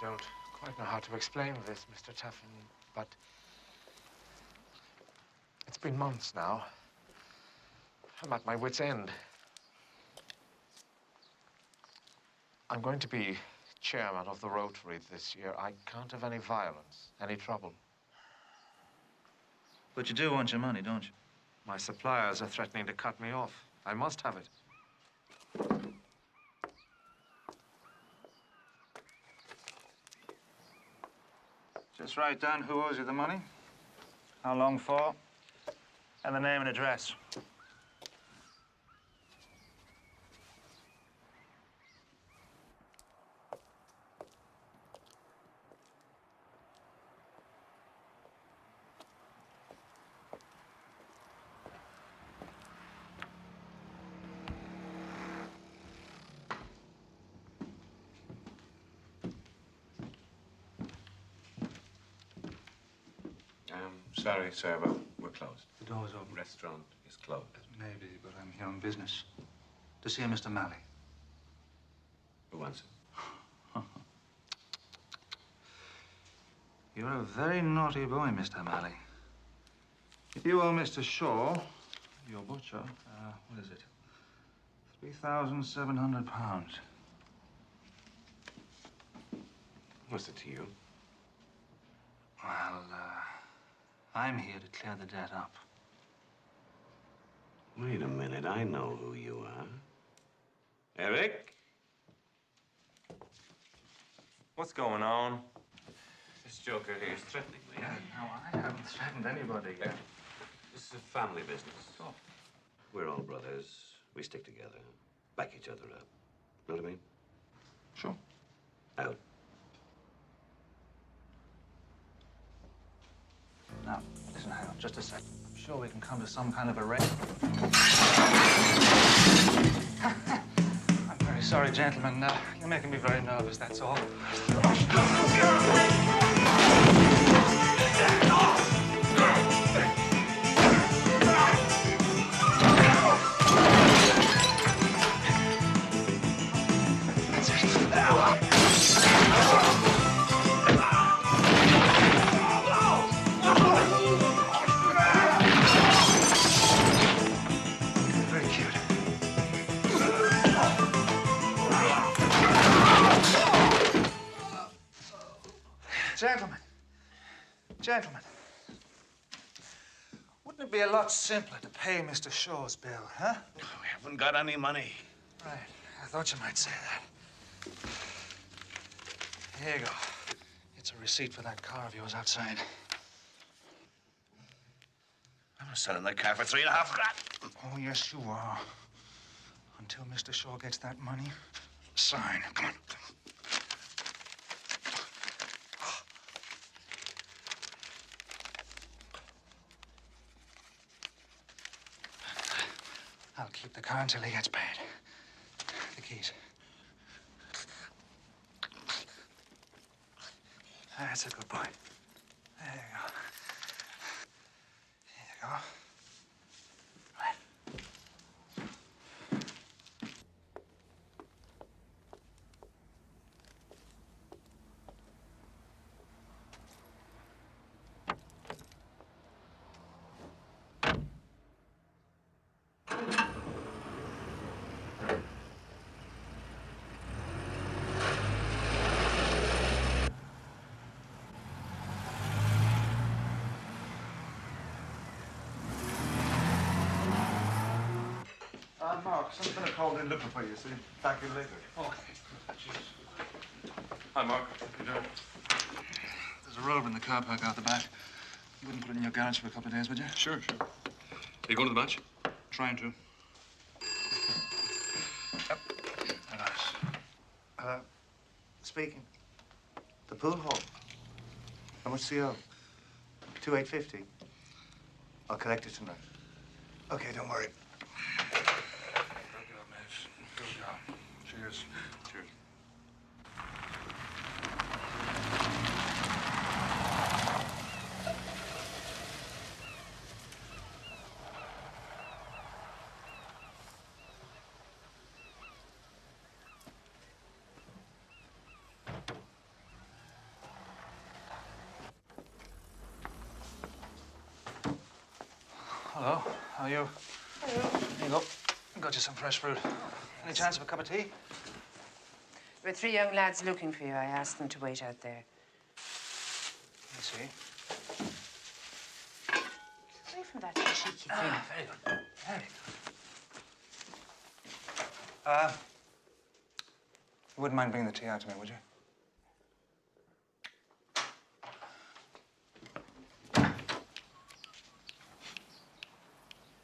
don't quite know how to explain this, Mr. Taffin, but it's been months now. I'm at my wit's end. I'm going to be chairman of the Rotary this year. I can't have any violence, any trouble. But you do want your money, don't you? My suppliers are threatening to cut me off. I must have it. Just write down who owes you the money, how long for, and the name and address. Sorry, sir, but we're closed. The door's open. Restaurant is closed. Maybe, but I'm here on business. To see Mr. Malley. Who wants it? You're a very naughty boy, Mr. Malley. You owe Mr. Shaw, your butcher, what is it? £3,700. What's it to you? Well, I'm here to clear the debt up. Wait a minute, I know who you are. Eric? What's going on? This joker here is threatening me. No, I haven't threatened anybody yet. This is a family business. Oh. We're all brothers. We stick together, back each other up. Know what I mean? Sure. Out. Now, listen, hang on, just a sec. I'm sure we can come to some kind of arrangement. I'm very sorry, gentlemen. You're making me very nervous, that's all. Gentlemen, wouldn't it be a lot simpler to pay Mr. Shaw's bill, huh? We haven't got any money. Right. I thought you might say that. Here you go. It's a receipt for that car of yours outside. I'm selling that car for $3.5 grand. Oh, yes, you are. Until Mr. Shaw gets that money, sign. Come on. I'll keep the car until he gets paid. The keys. That's a good boy. There you go. Here you go. Right. Mark, someone's been called in looking for you, so back in later. Okay. Hi, Mark. How you doing? There's a rover in the car park out the back. You wouldn't put it in your garage for a couple of days, would you? Sure. Are you going to the match? Trying to. Speaking. The pool hall. How much do you owe? $2,850. I'll collect it tonight. Okay, don't worry. Go, Mav. Go. Cheers. Cheers. Hello. How are you? Hello. Here you go. Got you some fresh fruit. Any chance of a cup of tea? There were 3 young lads looking for you. I asked them to wait out there. Let's see. Away from that cheeky thing. Ah, very good. Very good. You wouldn't mind bringing the tea out to me, would you?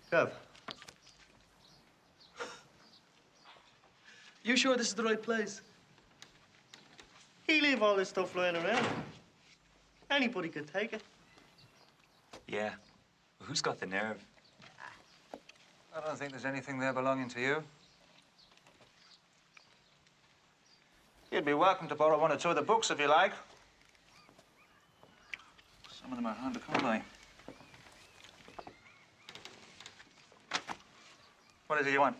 Kev. You sure this is the right place? He leave all this stuff lying around. Anybody could take it. Yeah. Well, who's got the nerve? I don't think there's anything there belonging to you. You'd be welcome to borrow 1 or 2 of the books if you like. Some of them are hard to come by. What is it you want?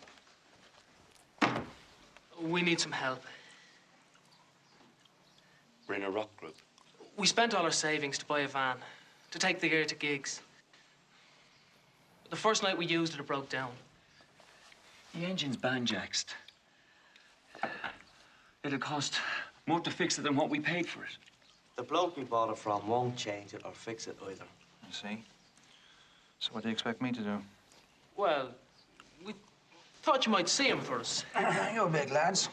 We need some help. We're in a rock group. We spent all our savings to buy a van, to take the gear to gigs. The first night we used it, it broke down. The engine's banjaxed. It'll cost more to fix it than what we paid for it. The bloke we bought it from won't change it or fix it either. I see. So what do you expect me to do? Well, we thought you might see him for us. You're big lads.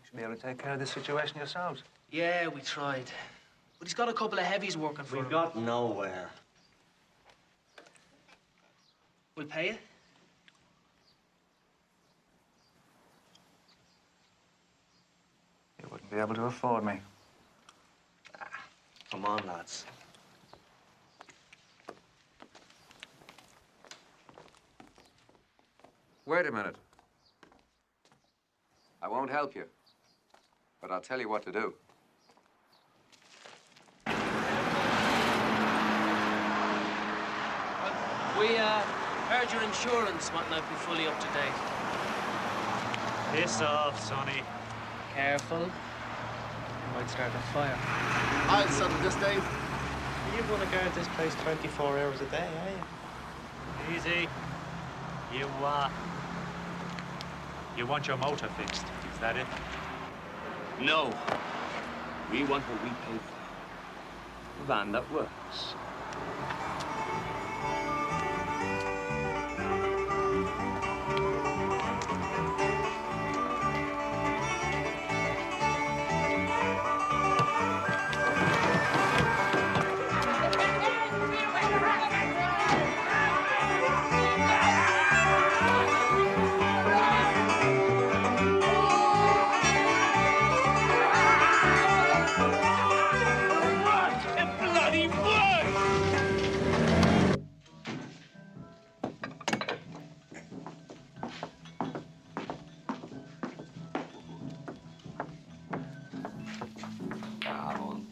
You should be able to take care of this situation yourselves. Yeah, we tried. But he's got a couple of heavies working for him. We got nowhere. We'll pay you. You wouldn't be able to afford me. Come on, lads. Wait a minute. I won't help you, but I'll tell you what to do. We heard your insurance might not be fully up to date. Piss off, Sonny. Careful. You might start a fire. I'll settle this, Dave. You want to guard this place 24 hours a day, are you? Easy. You want your motor fixed, is that it? No. We want what we paid for. A van that works.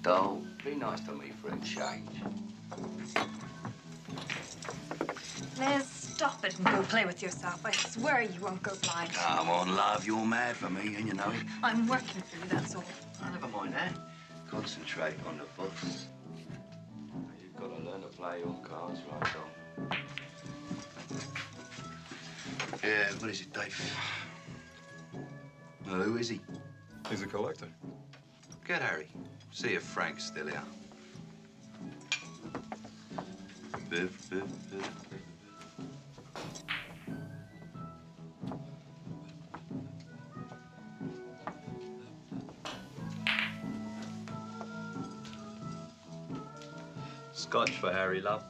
Don't be nice to me for a change. Les, stop it and go play with yourself. I swear you won't go blind. Come on, love, you're mad for me, and you know it. I'm working for you, that's all. Oh, never mind that. Concentrate on the bus. You've got to learn to play your cards right, Dom. Yeah, what is it, Dave? Well, who is he? He's a collector. Get Harry. See if Frank's still here. Biff, biff, biff, biff. Scotch for Harry, love.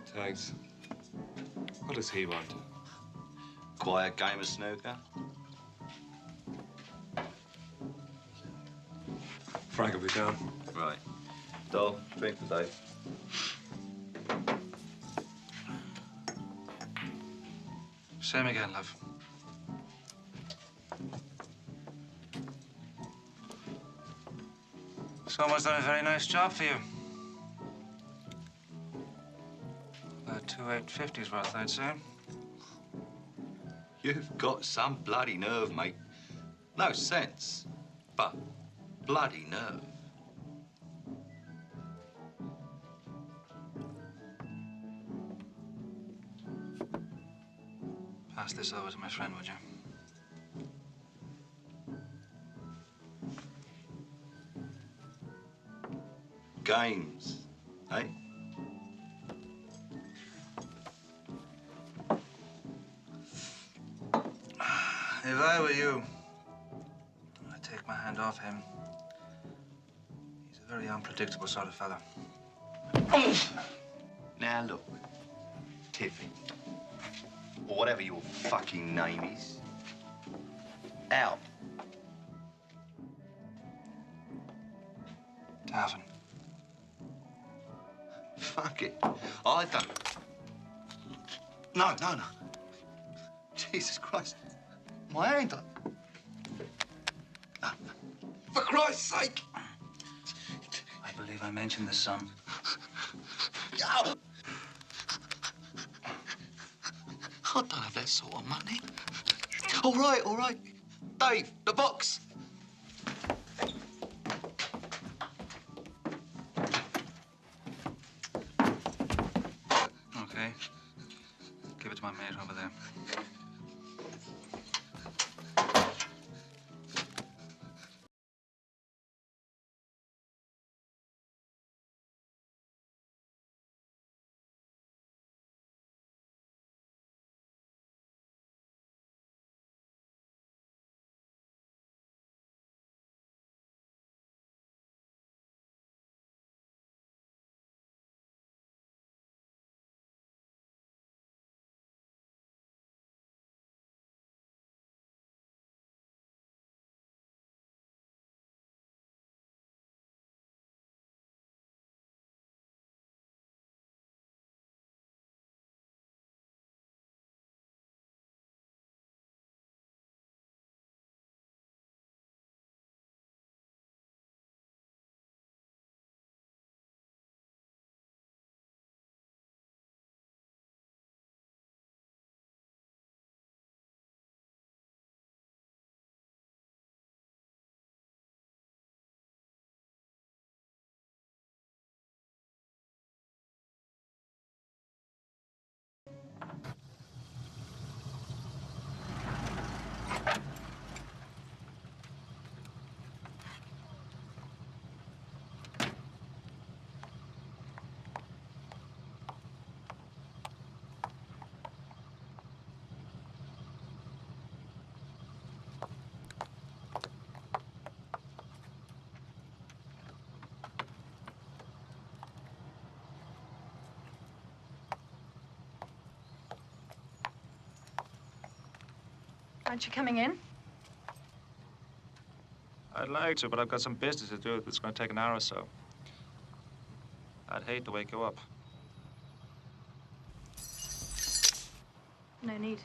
Thanks. What does he want? Quiet game of snooker. Frank will be down. Right. Dole, drink for Dave. Same again, love. Someone's done a very nice job for you. About 2 850s worth, I'd say. You've got some bloody nerve, mate. No sense, but bloody nerve. pass this over to my friend, would you? Games, eh? If I were you, I'd take my hand off him. He's a very unpredictable sort of fella. Now look, TAFFIN, or whatever your fucking name is, out. TAFFIN. Fuck it. I don't. No. Jesus Christ. My hand. No. For Christ's sake. I believe I mentioned the sum. I don't have that sort of money. All right. Dave, the box. Okay. Give it to my mate over there. Aren't you coming in? I'd like to, but I've got some business to do that's going to take an hour or so. I'd hate to wake you up. No need.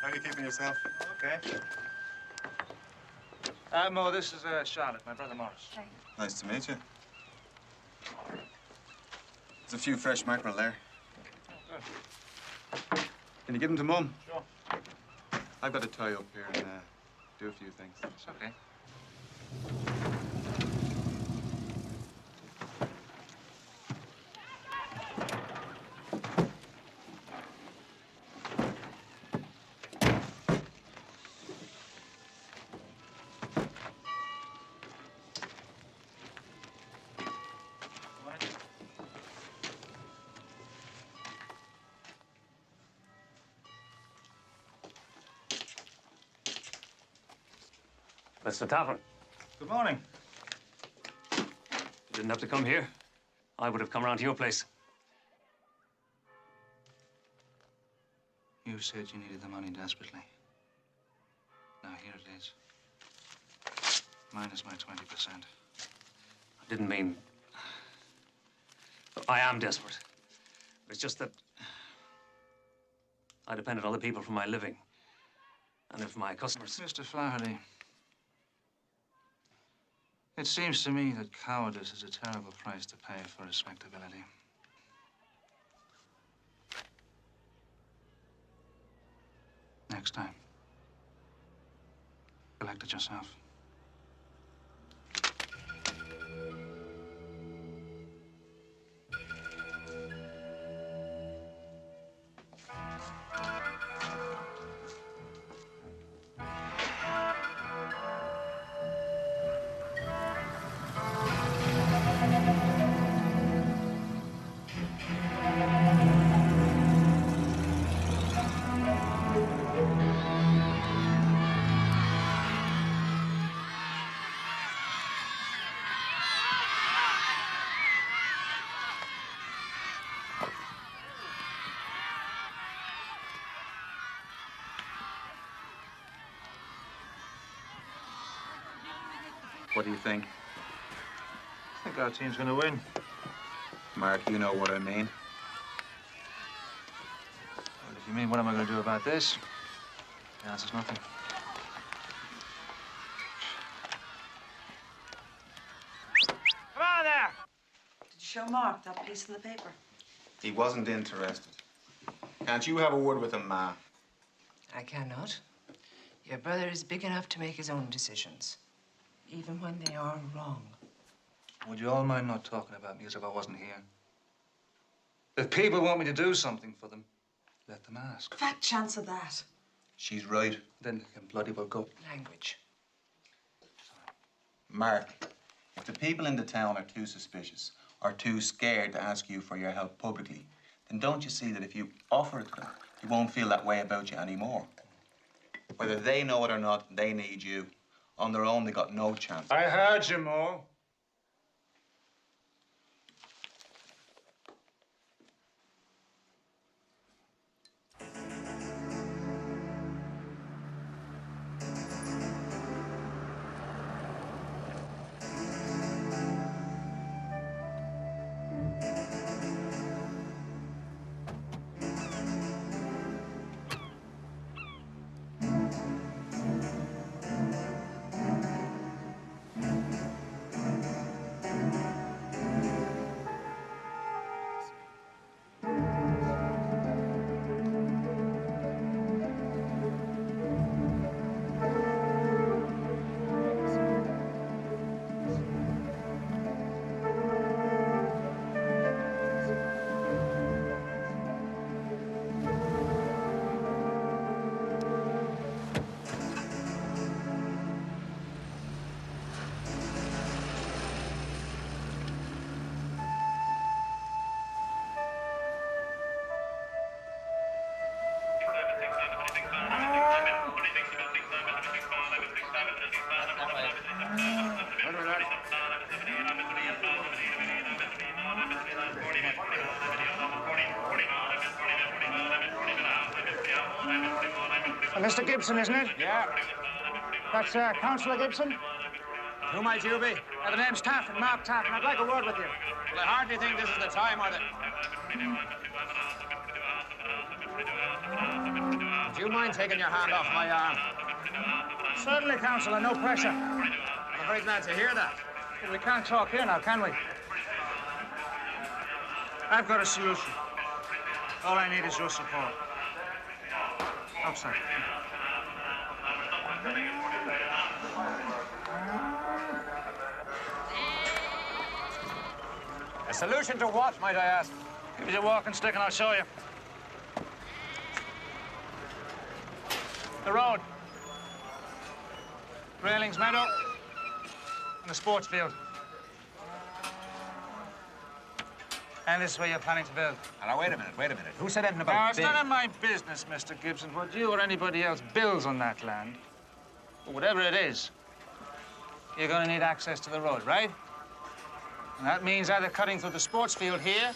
How are you keeping yourself? Okay. Mo, this is Charlotte, my brother Morris. Hey. Nice to meet you. There's a few fresh mackerel there. Good. Can you give them to Mum? Sure. I've got to tie up here and do a few things. It's okay. Mr. TAFFIN. Good morning. You didn't have to come here. I would have come around to your place. You said you needed the money desperately. Now, here it is. Minus my 20%. I didn't mean... I am desperate. It's just that I depend on other people for my living. And if my customers... Mr. Flaherty, it seems to me that cowardice is a terrible price to pay for respectability. Next time, collect it yourself. What do you think? I think our team's going to win. Mark, you know what I mean. Well, if you mean what am I going to do about this, the answer's nothing. Come on there! Did you show Mark that piece in the paper? He wasn't interested. Can't you have a word with him, Ma? I cannot. Your brother is big enough to make his own decisions, even when they are wrong. Would you all mind not talking about me as if I wasn't here? If people want me to do something for them, let them ask. Fat chance of that. She's right. Then they can bloody well go. Language. Mark, if the people in the town are too suspicious or too scared to ask you for your help publicly, then don't you see that if you offer it to them, they won't feel that way about you anymore? Whether they know it or not, they need you. On their own, they got no chance. I heard you, Mo. Mr. Gibson, isn't it? Yeah. That's Councillor Gibson? Who might you be? The name's Taffin, Mark Taffin. I'd like a word with you. Well, I hardly think this is the time or the... Do you mind taking your hand off my arm? Certainly, Councillor, no pressure. I'm very glad to hear that. We can't talk here now, can we? I've got a solution. All I need is your support. Outside. A solution to what, might I ask? Give me your walking stick and I'll show you. The road. Railings Meadow. And the sports field. And this is where you're planning to build. Now, wait a minute. Who said anything Now, about it's none of my business, Mr. Gibson, what you or anybody else builds on that land. But whatever it is, you're going to need access to the road, right? And that means either cutting through the sports field here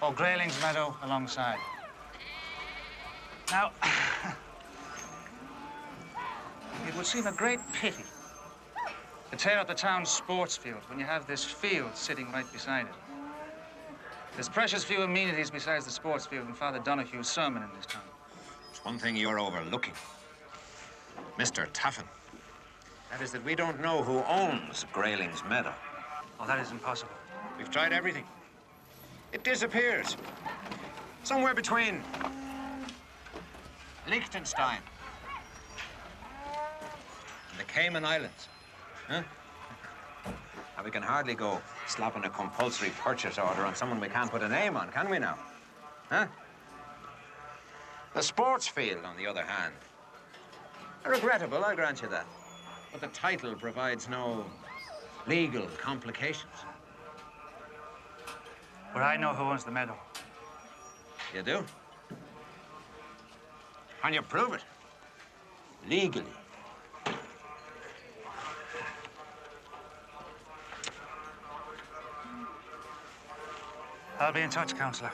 or Grayling's Meadow alongside. Now, it would seem a great pity to tear up the town's sports field when you have this field sitting right beside it. There's precious few amenities besides the sports field in Father Donohue's sermon in this town. There's one thing you're overlooking, Mr. TAFFIN. That is that we don't know who owns Grayling's Meadow. Oh, that is impossible. We've tried everything. It disappears. Somewhere between Liechtenstein and the Cayman Islands. Huh? And we can hardly go slapping a compulsory purchase order on someone we can't put a name on, can we now? Huh? The sports field, on the other hand, regrettable, I grant you that. But the title provides no legal complications. But I know who owns the meadow. You do? And you prove it. Legally. I'll be in touch, Councillor.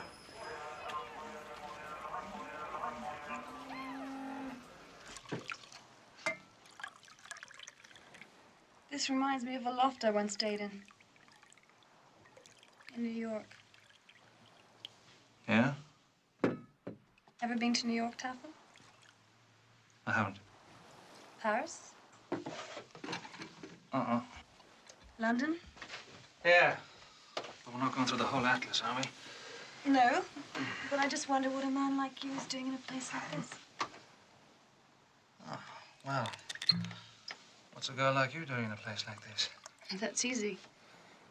This reminds me of a loft I once stayed in New York. Yeah? Ever been to New York, Taffin? I haven't. Paris? Uh-uh. London? Yeah. But we're not going through the whole atlas, are we? No. But I just wonder what a man like you is doing in a place like this. Oh, well. What's a girl like you doing in a place like this? That's easy.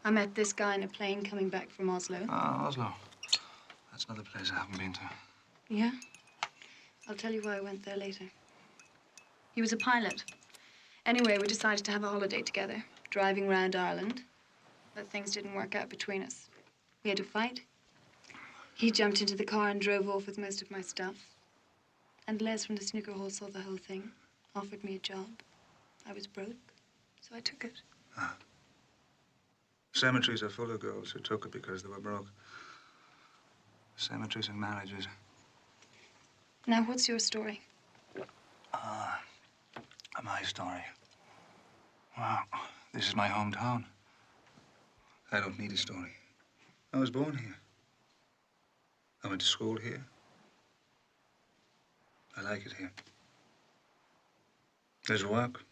I met this guy in a plane coming back from Oslo. Ah, Oslo. That's another place I haven't been to. Yeah? I'll tell you why I went there later. He was a pilot. Anyway, we decided to have a holiday together, driving around Ireland. But things didn't work out between us. We had to fight. He jumped into the car and drove off with most of my stuff. And Les from the snooker hall saw the whole thing, offered me a job. I was broke, so I took it. Ah. Cemeteries are full of girls who took it because they were broke. Cemeteries and marriages. Now, what's your story? My story. Well, this is my hometown. I don't need a story. I was born here. I went to school here. I like it here. There's work,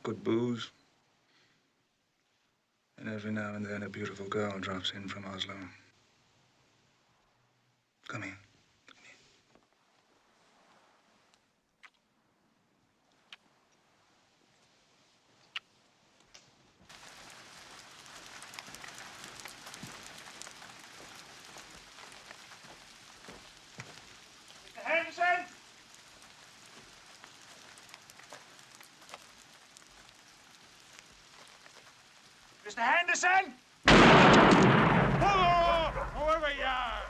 good booze, and every now and then a beautiful girl drops in from Oslo. Come here. Henderson! Mr. Henderson! Hello! Whoever you are!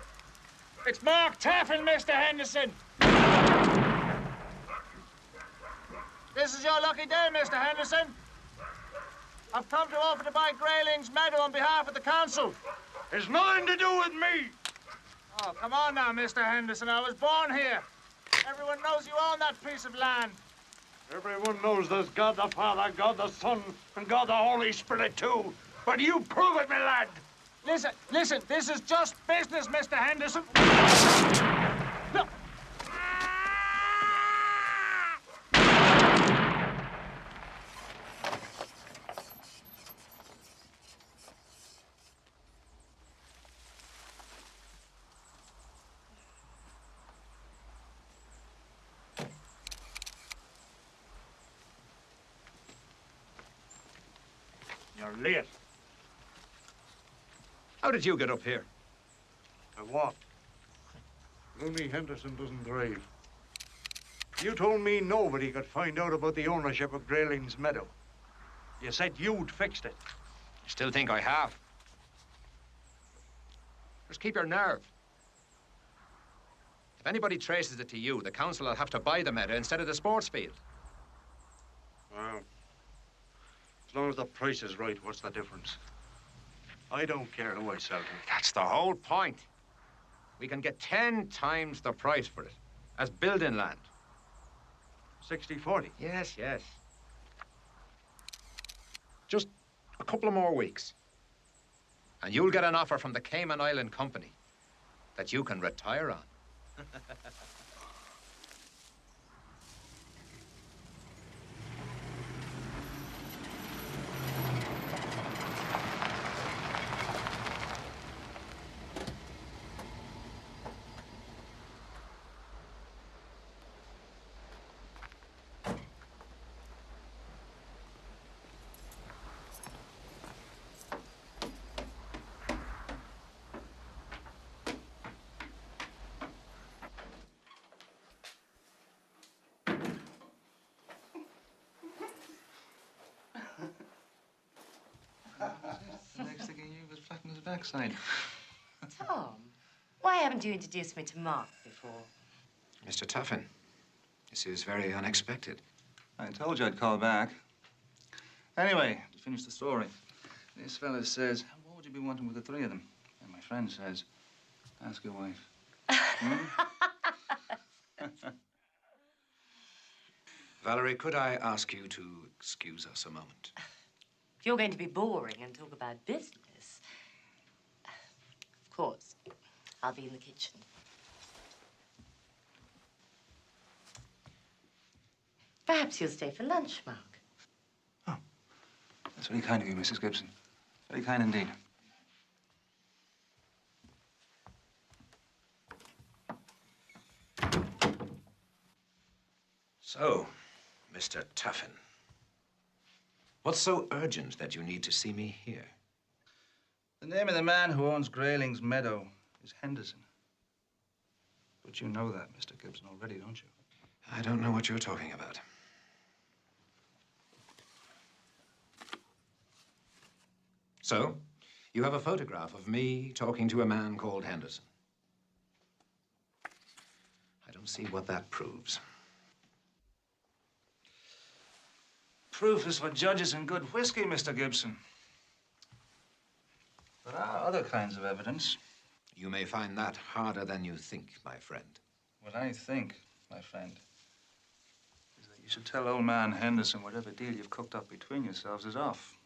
It's Mark Taffin, Mr. Henderson! This is your lucky day, Mr. Henderson. I've come to offer to buy Grayling's Meadow on behalf of the council. It's nothing to do with me. Oh, come on now, Mr. Henderson. I was born here. Everyone knows you own that piece of land. Everyone knows there's God the Father, God the Son, and God the Holy Spirit, too. But you prove it, my lad. Listen, this is just business, Mr. Henderson. No. You're late. How did you get up here? I what? Looney Henderson doesn't drive. You told me nobody could find out about the ownership of Grayling's Meadow. You said you'd fixed it. You still think I have? Just keep your nerve. If anybody traces it to you, the council will have to buy the meadow instead of the sports field. Well, as long as the price is right, what's the difference? I don't care who I sell to. That's the whole point. We can get 10 times the price for it as building land. 60-40? Yes, yes. Just a couple of more weeks. And you'll get an offer from the Cayman Island Company that you can retire on. The next thing he knew was flat on his backside. Tom, why haven't you introduced me to Mark before? Mr. Taffin, this is very unexpected. I told you I'd call back. Anyway, to finish the story, this fella says, what would you be wanting with the three of them? And my friend says, ask your wife. Valerie, could I ask you to excuse us a moment? If you're going to be boring and talk about business, of course, I'll be in the kitchen. Perhaps you'll stay for lunch, Mark. That's very kind of you, Mrs. Gibson. Very kind indeed. So, Mr. Taffin, what's so urgent that you need to see me here? The name of the man who owns Grayling's Meadow is Henderson. But you know that, Mr. Gibson, already, don't you? I don't know what you're talking about. So, you have a photograph of me talking to a man called Henderson. I don't see what that proves. Proof is for judges in good whiskey, Mr. Gibson. There are other kinds of evidence. You may find that harder than you think, my friend. What I think, my friend, is that you should tell old man Henderson whatever deal you've cooked up between yourselves is off.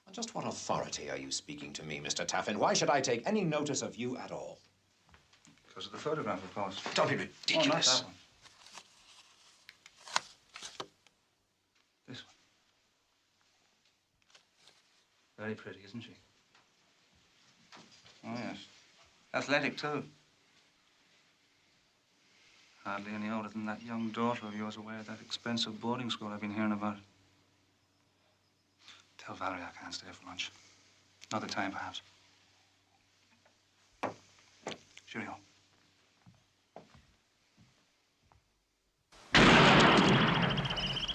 On just what authority are you speaking to me, Mr. Taffin? Why should I take any notice of you at all? Because of the photograph, of course. Don't be ridiculous. Oh, not that one. This one. Very pretty, isn't she? Oh, yes. Athletic, too. Hardly any older than that young daughter of yours away at that expensive boarding school I've been hearing about. Tell Valerie I can't stay for lunch. Another time, perhaps. Cheerio.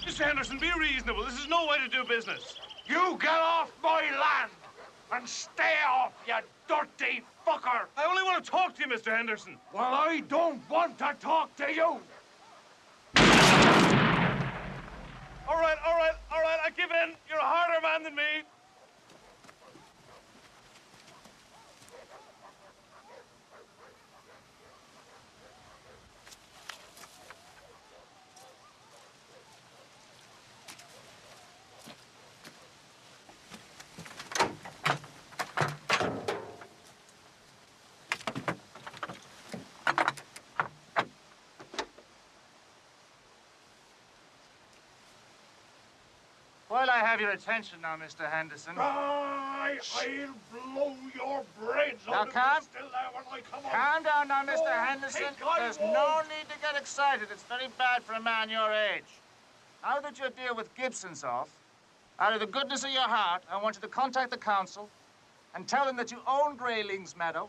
Mr. Henderson, be reasonable. This is no way to do business. You get off my land and stay off, you dirty fucker. I only want to talk to you, Mr. Henderson. Well, I don't want to talk to you. All right, I give in. You're a harder man than me. While I have your attention now, Mr. Henderson. I'll blow your brains out of you still there when I come on. Calm down now, Mr. Henderson. There's no need to get excited. It's very bad for a man your age. Now that your deal with Gibson's off, Out of the goodness of your heart, I want you to contact the council and tell them that you own Grayling's Meadow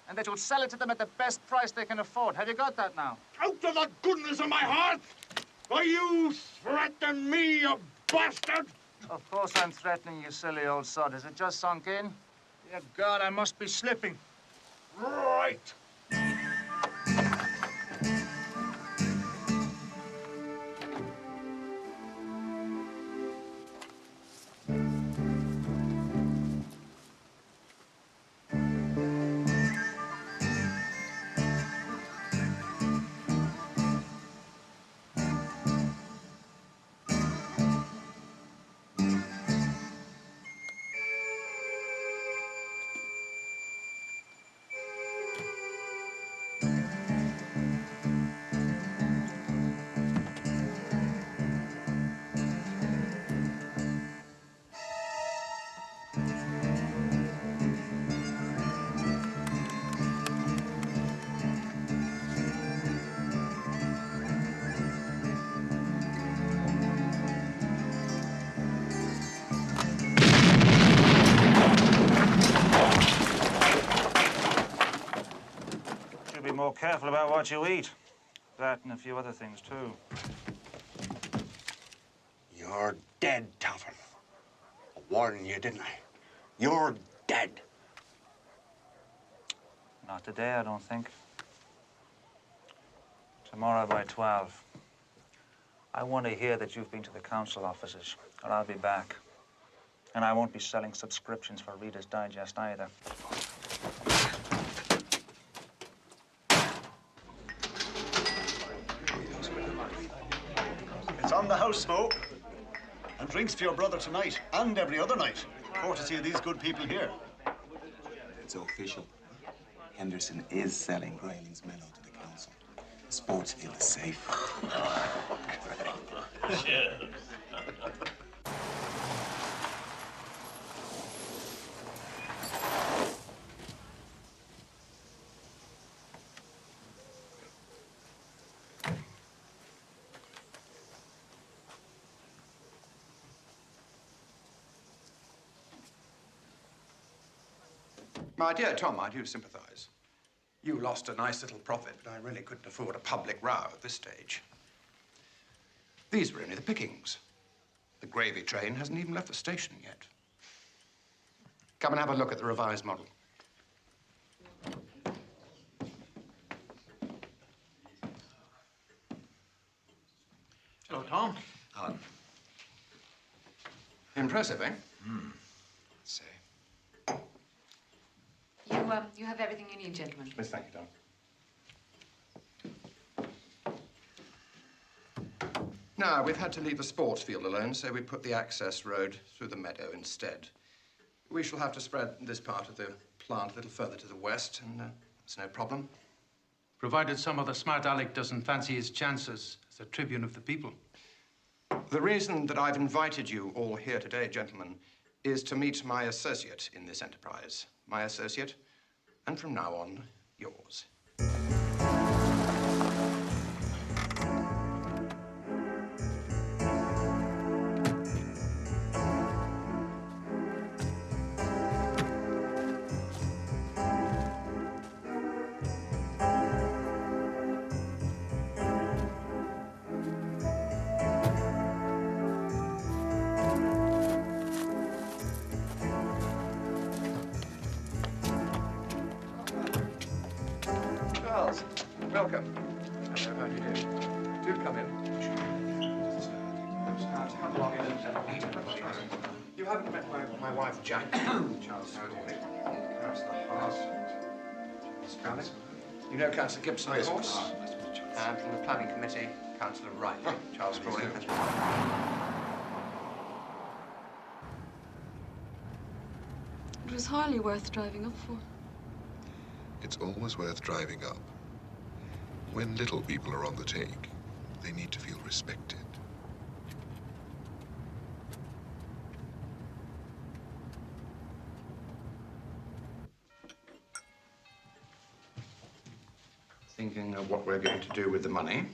and that you'll sell it to them at the best price they can afford. Have you got that now? Out of the goodness of my heart! Are you threatening me, you bastard? Of course I'm threatening you, silly old sod. Has it just sunk in? Dear God, I must be slipping. Right. Be more careful about what you eat. That and a few other things, too. You're dead, TAFFIN. I warned you, didn't I? You're dead. Not today, I don't think. Tomorrow by 12. I want to hear that you've been to the council offices, or I'll be back. And I won't be selling subscriptions for Reader's Digest either. It's on the house, Smoke. And drinks for your brother tonight and every other night. Courtesy of these good people here. It's official. Henderson is selling Grayling's Meadow to the council. Sportsfield is safe. My dear Tom, I do sympathize. You lost a nice little profit, but I really couldn't afford a public row at this stage. These were only the pickings. The gravy train hasn't even left the station yet. Come and have a look at the revised model. Hello, Tom. Alan. Impressive, eh? Say. You have everything you need, gentlemen. Yes, thank you, Tom. Now, we've had to leave the sports field alone, so we put the access road through the meadow instead. We shall have to spread this part of the plant a little further to the west, and it's no problem. Provided some other smart aleck doesn't fancy his chances as a tribune of the people. The reason that I've invited you all here today, gentlemen, is to meet my associate in this enterprise. My associate, and from now on, yours. Charles, welcome. Hello, how do you do? Do come in. Come along in and meet her. You haven't met my wife, Jack. Charles, how do you do? Councillor Hart. Scarlett. You know Councillor Gibson, of course. And from the planning committee, Councillor Wright. Charles Crawley. It was hardly worth driving up for. It's always worth driving up. When little people are on the take, they need to feel respected. Thinking of what we're going to do with the money.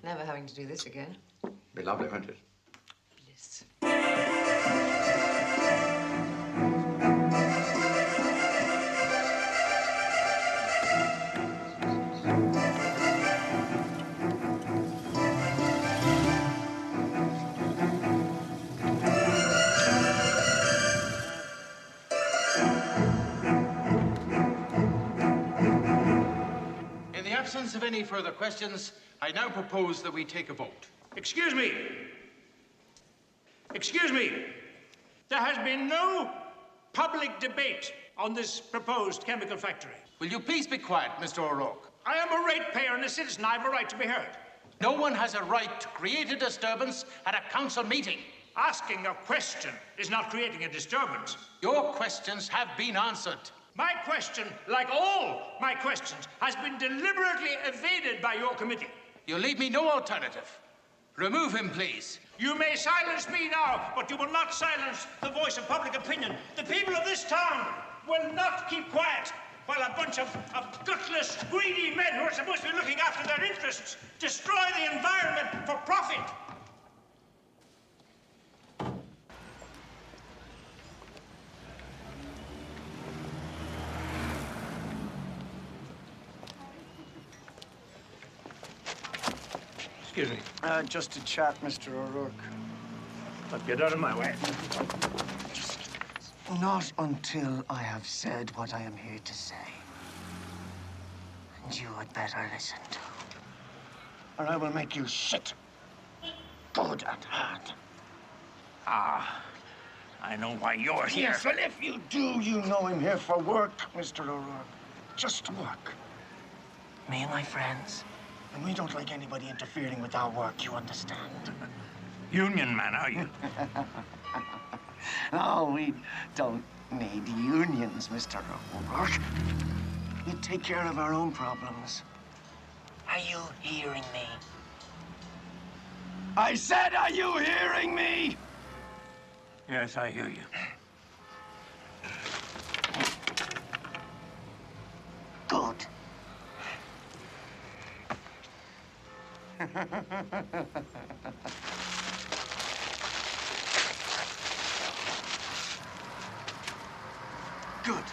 Never having to do this again. Be lovely, won't it? absence of any further questions, I now propose that we take a vote. Excuse me. Excuse me. There has been no public debate on this proposed chemical factory. Will you please be quiet, Mr. O'Rourke? I am a ratepayer and a citizen. I have a right to be heard. No one has a right to create a disturbance at a council meeting. Asking a question is not creating a disturbance. Your questions have been answered. My question, like all my questions, has been deliberately evaded by your committee. You leave me no alternative. Remove him, please. You may silence me now, but you will not silence the voice of public opinion. The people of this town will not keep quiet while a bunch of gutless, greedy men who are supposed to be looking after their interests destroy the environment for profit. Excuse me. Just to chat, Mr. O'Rourke. Look, get out of my way. Not until I have said what I am here to say. And you had better listen to. Or I will make you shit. Good and hard. Ah, I know why you're here. Yes, well, if you do, you know I'm here for work, Mr. O'Rourke. Just work. Me and my friends. And we don't like anybody interfering with our work, you understand? Union man, are you? No, we don't need unions, Mr. O'Rourke. We take care of our own problems. Are you hearing me? I said, are you hearing me? Yes, I hear you. Good. Good.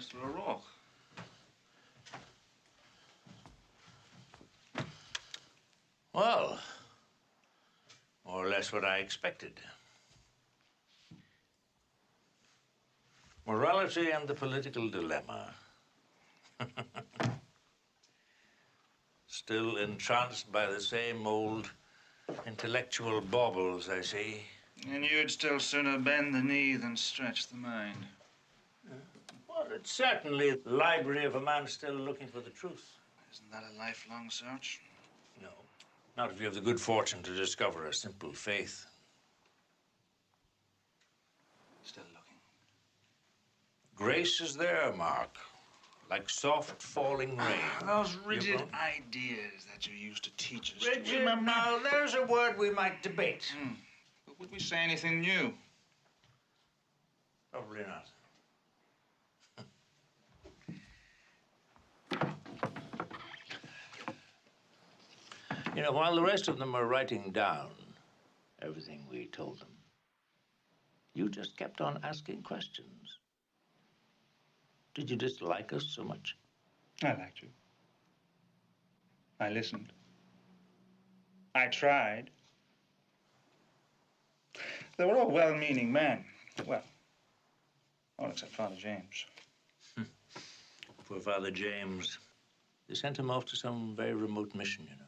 Mr. O'Rourke. Well, more or less what I expected. Morality and the political dilemma. Still entranced by the same old intellectual baubles, I see. And you'd still sooner bend the knee than stretch the mind. Well, it's certainly the library of a man still looking for the truth. Isn't that a lifelong search? No. Not if you have the good fortune to discover a simple faith. Still looking. Grace is there, Mark. Like soft falling rain. Those rigid ideas that you used to teach us. Rigid? Now, there's a word we might debate. But would we say anything new? Probably not. You know, while the rest of them were writing down everything we told them, you just kept on asking questions. Did you dislike us so much? I liked you. I listened. I tried. They were all well-meaning men. Well, all except Father James. Poor Father James. They sent him off to some very remote mission, you know.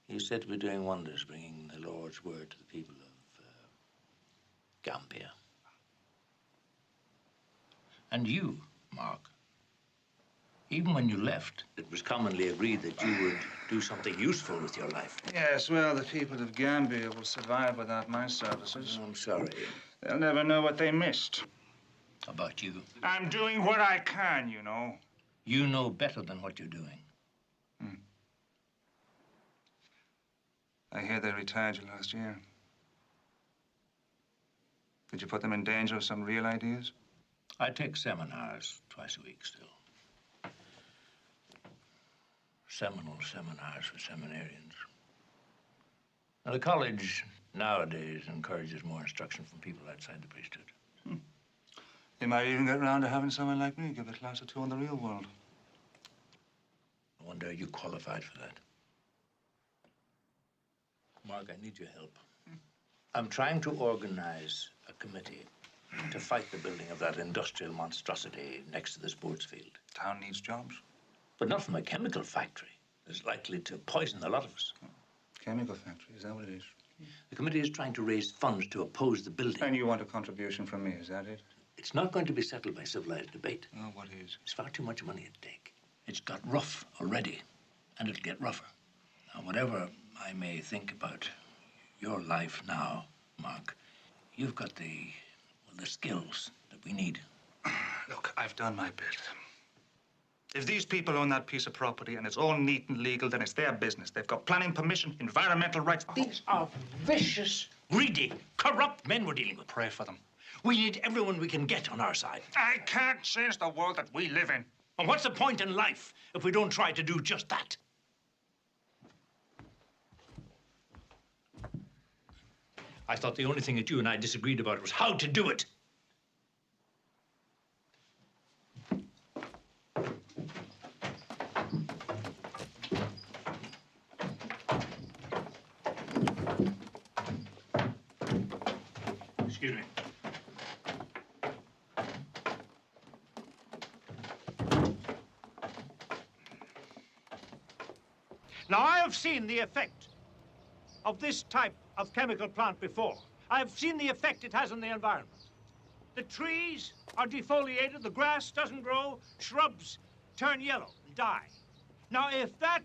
He's said to be doing wonders, bringing the Lord's word to the people of Gambia. And you, Mark, even when you left, it was commonly agreed that you would do something useful with your life. Yes, well, the people of Gambia will survive without my services. I'm sorry. They'll never know what they missed. How about you? I'm doing what I can, you know. You know better than what you're doing. I hear they retired you last year. Did you put them in danger of some real ideas? I take seminars twice a week still. Seminal seminars for seminarians. Now, the college nowadays encourages more instruction from people outside the priesthood. They might even get around to having someone like me give a class or two in the real world. I wonder are you qualified for that? Mark, I need your help. I'm trying to organize a committee to fight the building of that industrial monstrosity next to the sports field. Town needs jobs. But not from a chemical factory that's likely to poison a lot of us. Chemical factory, is that what it is? The committee is trying to raise funds to oppose the building. And you want a contribution from me, is that it? It's not going to be settled by civilized debate. Oh, what is? It's far too much money at stake. It's got rough already, and it'll get rougher. Now, whatever I may think about your life now, Mark, you've got the skills that we need. Look, I've done my bit. If these people own that piece of property and it's all neat and legal, then it's their business. They've got planning permission, environmental rights. These are vicious, greedy, corrupt men we're dealing with. Pray for them. We need everyone we can get on our side. I can't change the world that we live in. And what's the point in life if we don't try to do just that? I thought the only thing that you and I disagreed about was how to do it. Excuse me. Now, I have seen the effect of this type of chemical plant before. I have seen the effect it has on the environment. The trees are defoliated, the grass doesn't grow, shrubs turn yellow and die. Now, if that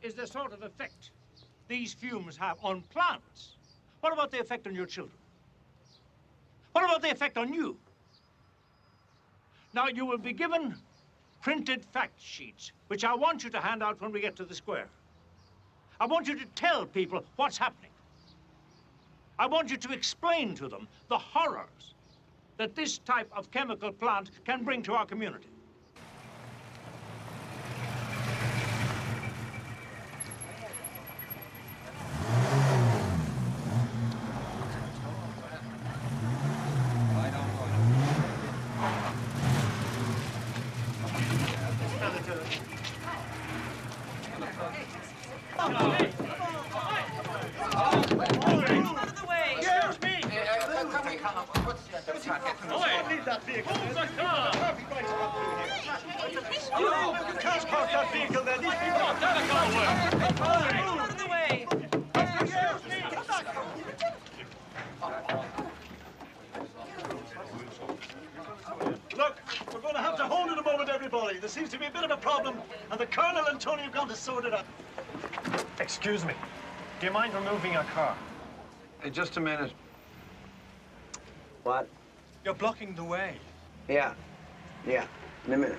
is the sort of effect these fumes have on plants, what about the effect on your children? What about the effect on you? Now, you will be given printed fact sheets, which I want you to hand out when we get to the square. I want you to tell people what's happening. I want you to explain to them the horrors that this type of chemical plant can bring to our community. Look, we're going to have to hold it a moment, everybody. There seems to be a bit of a problem, and the Colonel and Tony have gone to sort it out. Excuse me. Do you mind removing your car? Hey, just a minute. What? You're blocking the way. Yeah, in a minute.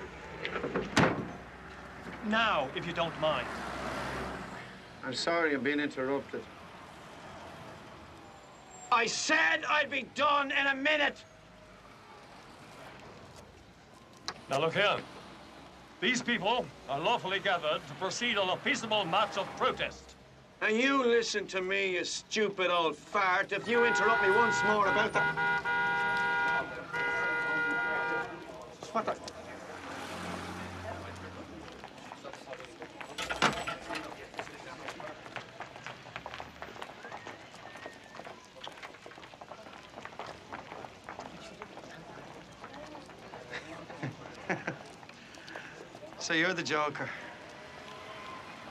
Now, if you don't mind. I'm sorry I'm being interrupted. I said I'd be done in a minute. Now, look here. These people are lawfully gathered to proceed on a peaceable march of protest. And you listen to me, you stupid old fart, if you interrupt me once more about the... What the... So you're the Joker.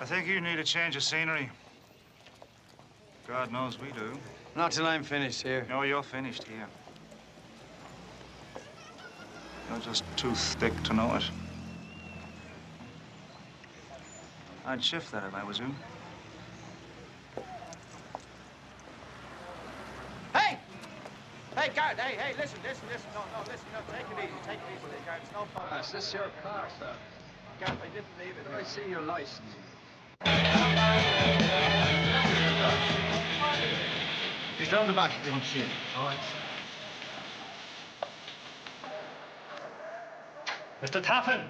I think you need a change of scenery. God knows we do. Not till I'm finished here. No, you're finished here. You're just too thick to know it. I'd shift that if I was you. Hey! Hey, guard, hey, listen. No, listen, take it easy, guard, it's no problem. Is this your car, sir? Guard, I didn't leave it. I see your license. He's down the back if you want to see him. All right. Mr. Taffin!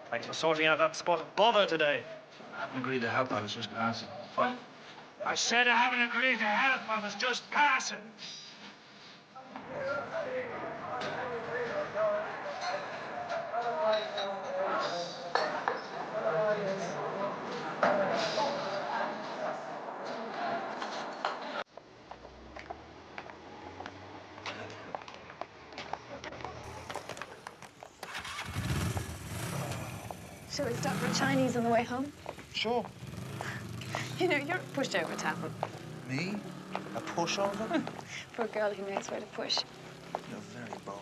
Thanks for sorting out that spot of bother today. I haven't agreed to help. I was just passing. What? I said I haven't agreed to help. I was just passing. Shall we stop for a Chinese on the way home? Sure. You know, you're a pushover, Taffin. Me? A pushover? For a girl who knows where to push. You're very bold.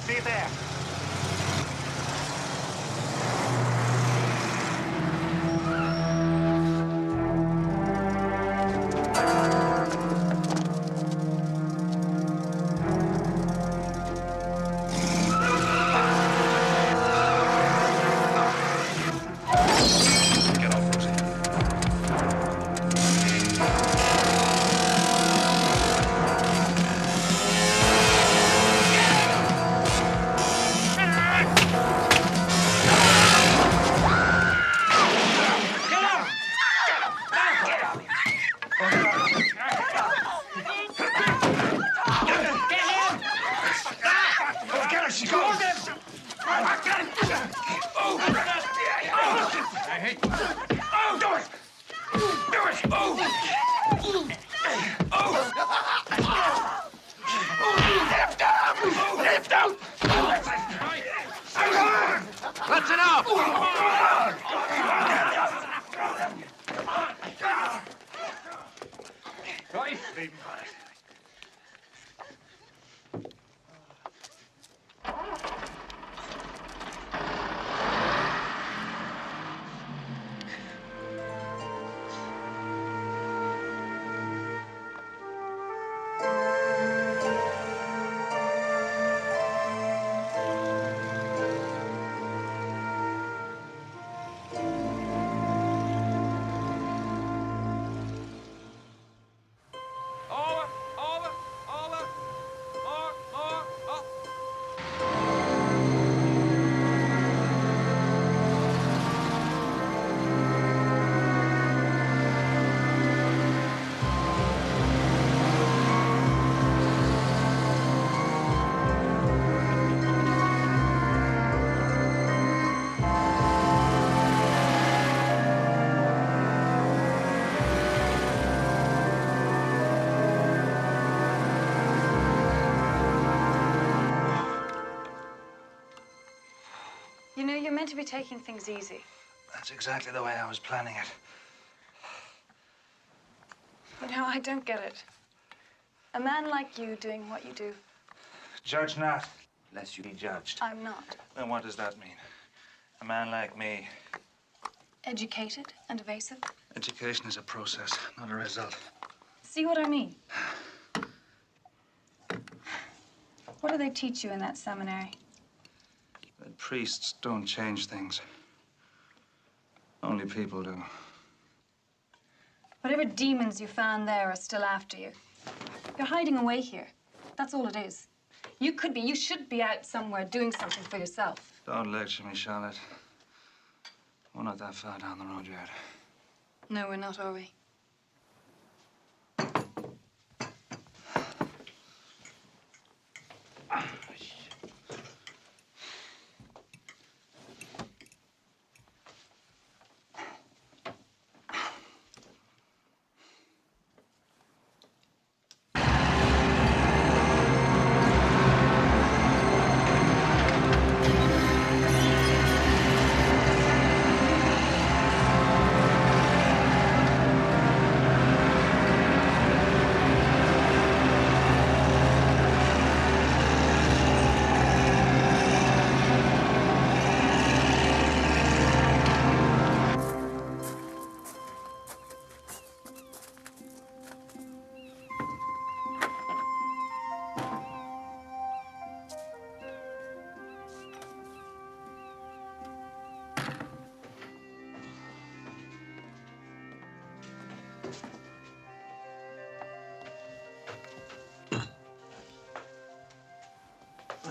See you there. That's enough! Right, leave him. You know, you're meant to be taking things easy. That's exactly the way I was planning it. You know, I don't get it. A man like you doing what you do. Judge not, lest you be judged. I'm not. Then what does that mean? A man like me. Educated and evasive. Education is a process, not a result. See what I mean? What do they teach you in that seminary? That priests don't change things. Only people do. Whatever demons you found there are still after you. You're hiding away here. That's all it is. You should be out somewhere doing something for yourself. Don't lecture me, Charlotte. We're not that far down the road yet. No, we're not, are we?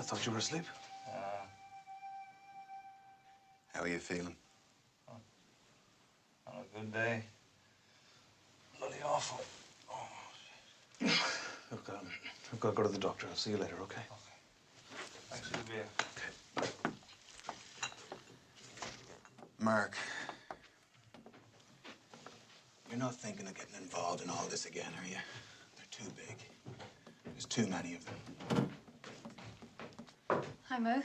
thought you were asleep. How are you feeling? On a good day. Bloody awful. Oh. Look, I've got to go to the doctor. I'll see you later, okay? Thanks for the beer. Mark, you're not thinking of getting involved in all this again, are you? They're too big. There's too many of them. Hi, Mo.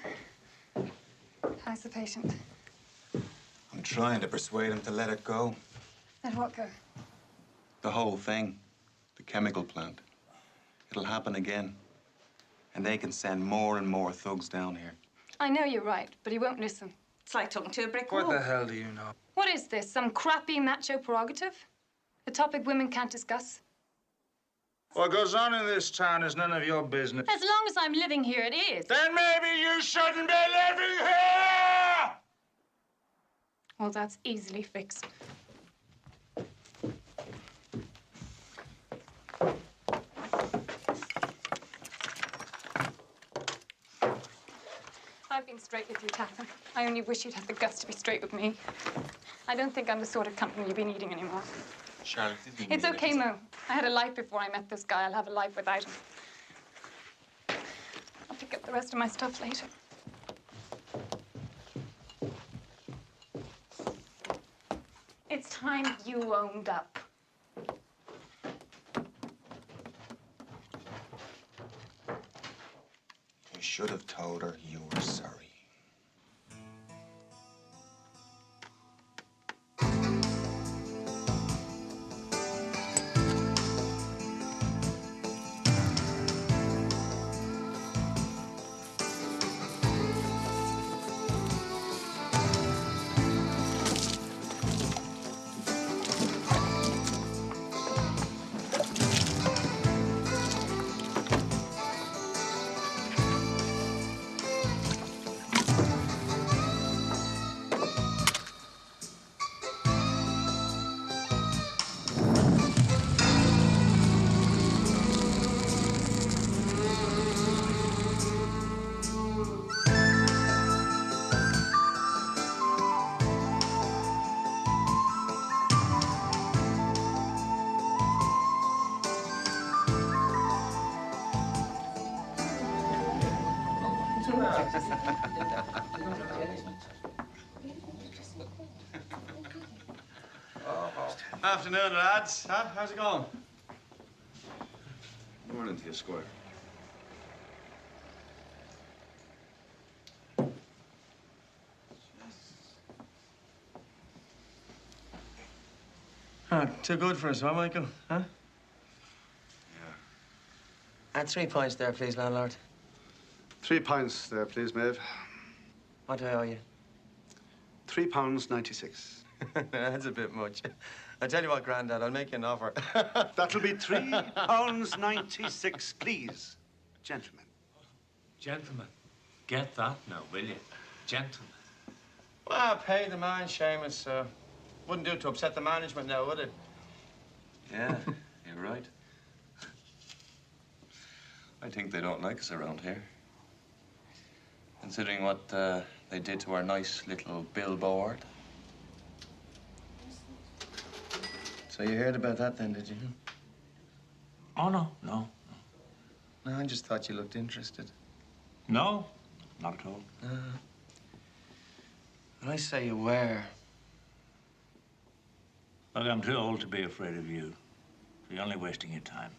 How's the patient? I'm trying to persuade him to let it go. Let what go? The whole thing. The chemical plant. It'll happen again. And they can send more and more thugs down here. I know you're right, but he won't listen. It's like talking to a brick wall. What the hell do you know? What is this, some crappy macho prerogative? A topic women can't discuss? What goes on in this town is none of your business. As long as I'm living here, it is. Then maybe you shouldn't be living here! Well, that's easily fixed. I've been straight with you, Taffin. I only wish you'd have the guts to be straight with me. I don't think I'm the sort of company you've been eating anymore. Charlotte, It's okay, Mo. I had a life before I met this guy. I'll have a life without him. I'll pick up the rest of my stuff later. It's time you owned up. You should have told her you were sorry. Afternoon, lads. Huh? How's it going? Morning to you, Squire. Too good for us, huh, Michael? Huh? Add 3 pints there, please, landlord. 3 pints there, please, Maeve. What do I owe you? £3.96. That's a bit much. I tell you what, Grandad, I'll make you an offer. That'll be £3.96, please, gentlemen. Gentlemen, get that now, will you? Gentlemen. Well, pay the man, Seamus. Wouldn't do to upset the management now, would it? Yeah, you're right. I think they don't like us around here. Considering what they did to our nice little billboard. So you heard about that then, did you? Oh, no. No, I just thought you looked interested. not at all. When I say you were... Look, I'm too old to be afraid of you. So you're only wasting your time.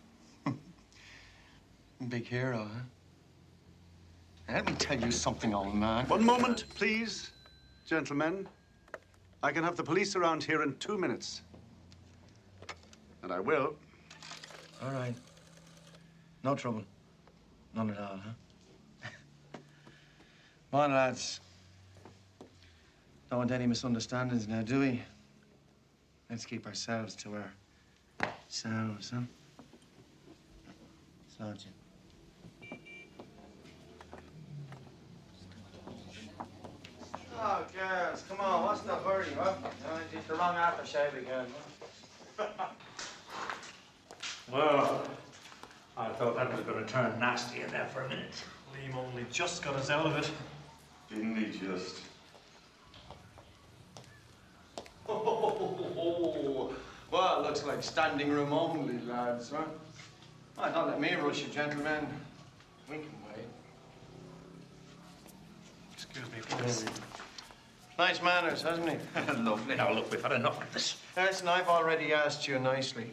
Big hero, huh? Let me tell you something, old man. One moment, please, gentlemen. I can have the police around here in 2 minutes. And I will. All right. No trouble. None at all, huh? Come on, lads. Don't want any misunderstandings now, do we? Let's keep ourselves to ourselves, huh? Sergeant. Oh, girls, come on, what's the hurry, huh? It's the wrong aftershave again. Well, I I thought that was going to turn nasty in there for a minute. Liam only just got us out of it. Didn't he just? Oh, well, it looks like standing room only, lads, huh? Oh, don't let me rush you, gentlemen. We can wait. Excuse me, please. Nice manners, hasn't he? Lovely. Now, look, we've had enough of this. Listen, I've already asked you nicely.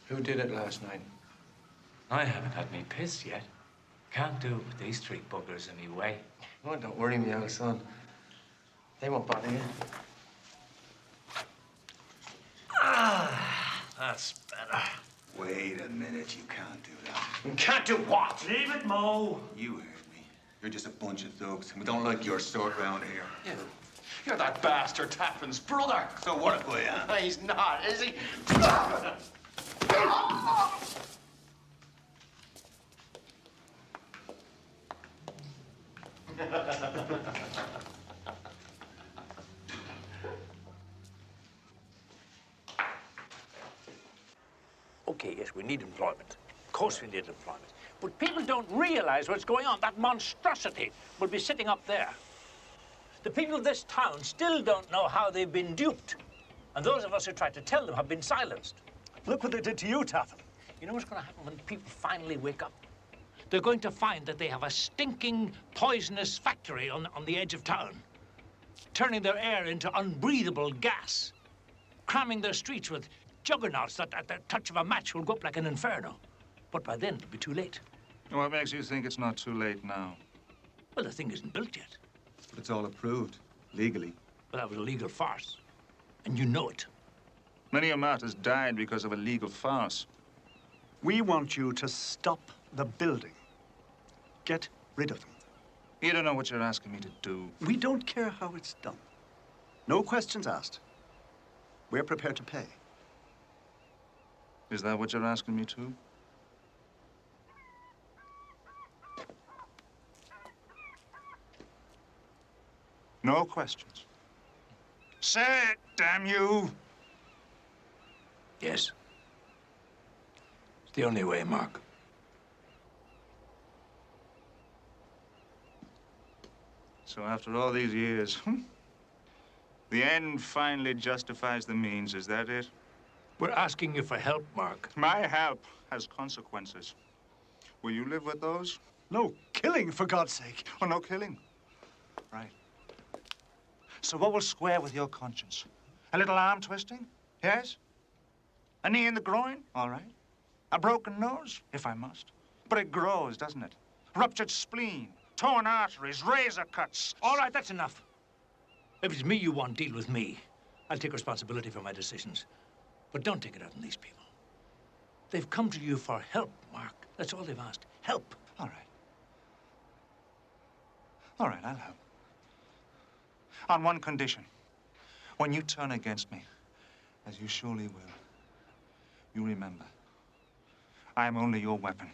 Who did it last night? I haven't had me piss yet. Can't do it with these three buggers in me way. Oh, don't worry me, old son. They won't bother you. Ah, that's better. Wait a minute, you can't do that. You can't do what? Leave it, Mo. You heard me. You're just a bunch of thugs, and we don't like your sort around here. Yeah. You're that bastard Taffin's brother. So what if I am? No, he's not, is he? Okay, yes, we need employment. Of course we need employment. But people don't realize what's going on. That monstrosity will be sitting up there. The people of this town still don't know how they've been duped. And those of us who tried to tell them have been silenced. Look what they did to you, Taffin. You know what's going to happen when people finally wake up? They're going to find that they have a stinking, poisonous factory on the edge of town, turning their air into unbreathable gas, cramming their streets with juggernauts that at the touch of a match will go up like an inferno. But by then, it'll be too late. What makes you think it's not too late now? Well, the thing isn't built yet. But it's all approved, legally. Well, that was a legal farce, and you know it. Many a martyr's died because of a legal farce. We want you to stop the building. Get rid of them. You don't know what you're asking me to do. We don't care how it's done. No questions asked. We're prepared to pay. Is that what you're asking me to? No questions. Say it, damn you! Yes. It's the only way, Mark. So after all these years, the end finally justifies the means, is that it? We're asking you for help, Mark. My help has consequences. Will you live with those? No killing, for God's sake. Oh, no killing. Right. So what will square with your conscience? A little arm twisting? Yes? A knee in the groin? All right. A broken nose? If I must. But it grows, doesn't it? Ruptured spleen, torn arteries, razor cuts. All right, that's enough. If it's me you want, deal with me. I'll take responsibility for my decisions. But don't take it out on these people. They've come to you for help, Mark. That's all they've asked. Help. All right. All right, I'll help. On one condition. When you turn against me, as you surely will, you remember, I'm only your weapon.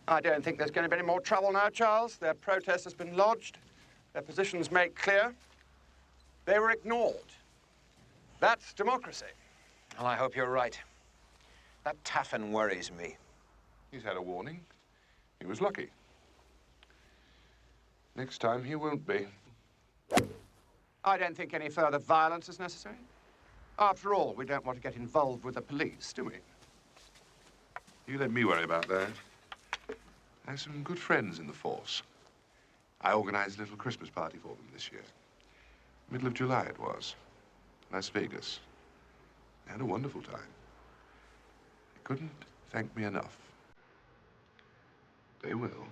I don't think there's going to be any more trouble now, Charles. Their protest has been lodged, their positions made clear. They were ignored. That's democracy. Well, I hope you're right. That Taffin worries me. He's had a warning. He was lucky. Next time, he won't be. I don't think any further violence is necessary. After all, we don't want to get involved with the police, do we? You let me worry about that. I have some good friends in the force. I organized a little Christmas party for them this year. Middle of July it was. Las Vegas. They had a wonderful time. They couldn't thank me enough. They will.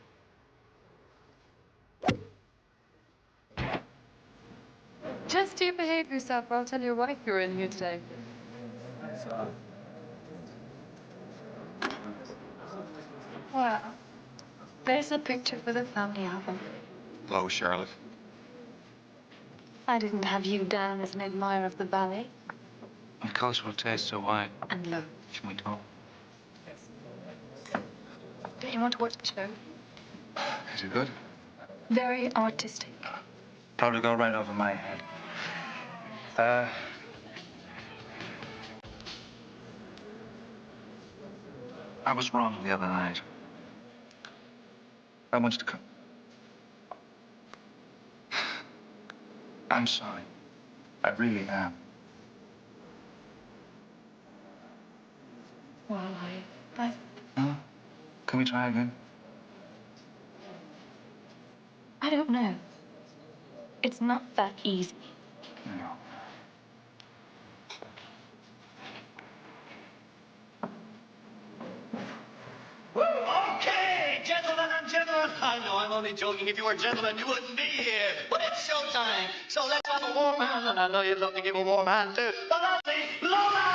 Just you behave yourself, or I'll tell your wife you're in here today. Well, there's a picture for the family album. Hello, Charlotte. I didn't have you down as an admirer of the ballet. Of cultural taste, so why? And love. Can we talk? Don't you want to watch the show? Is it good? Very artistic. Probably go right over my head. I was wrong the other night. I want you to come. I'm sorry. I really am. Well, I... Huh? Can we try again? I don't know. It's not that easy. No. Okay, gentlemen and gentlemen. I know I'm only joking. If you were gentlemen, you wouldn't be here. But it's showtime. So let's have a warm hand. And I know you'd love to give a warm hand to the lovely Lola!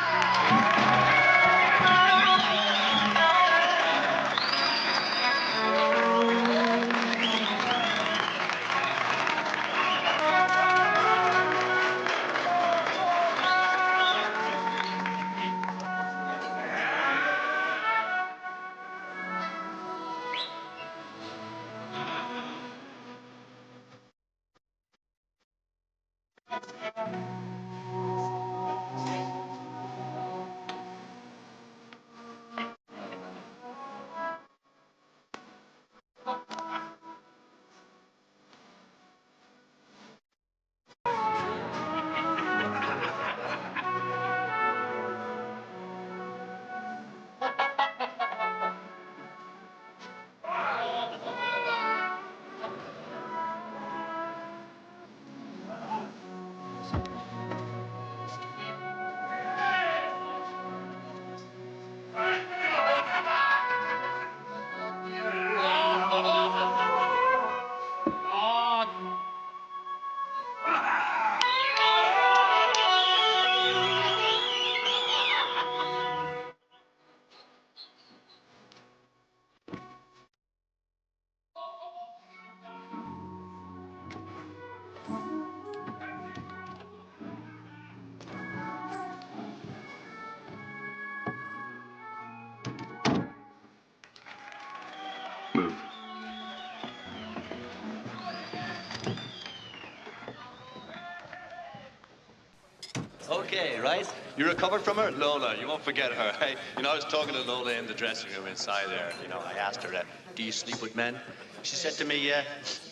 Okay, right? You recovered from her? Lola, you won't forget her, hey? You know, I was talking to Lola in the dressing room inside there. You know, I asked her, do you sleep with men? She said to me,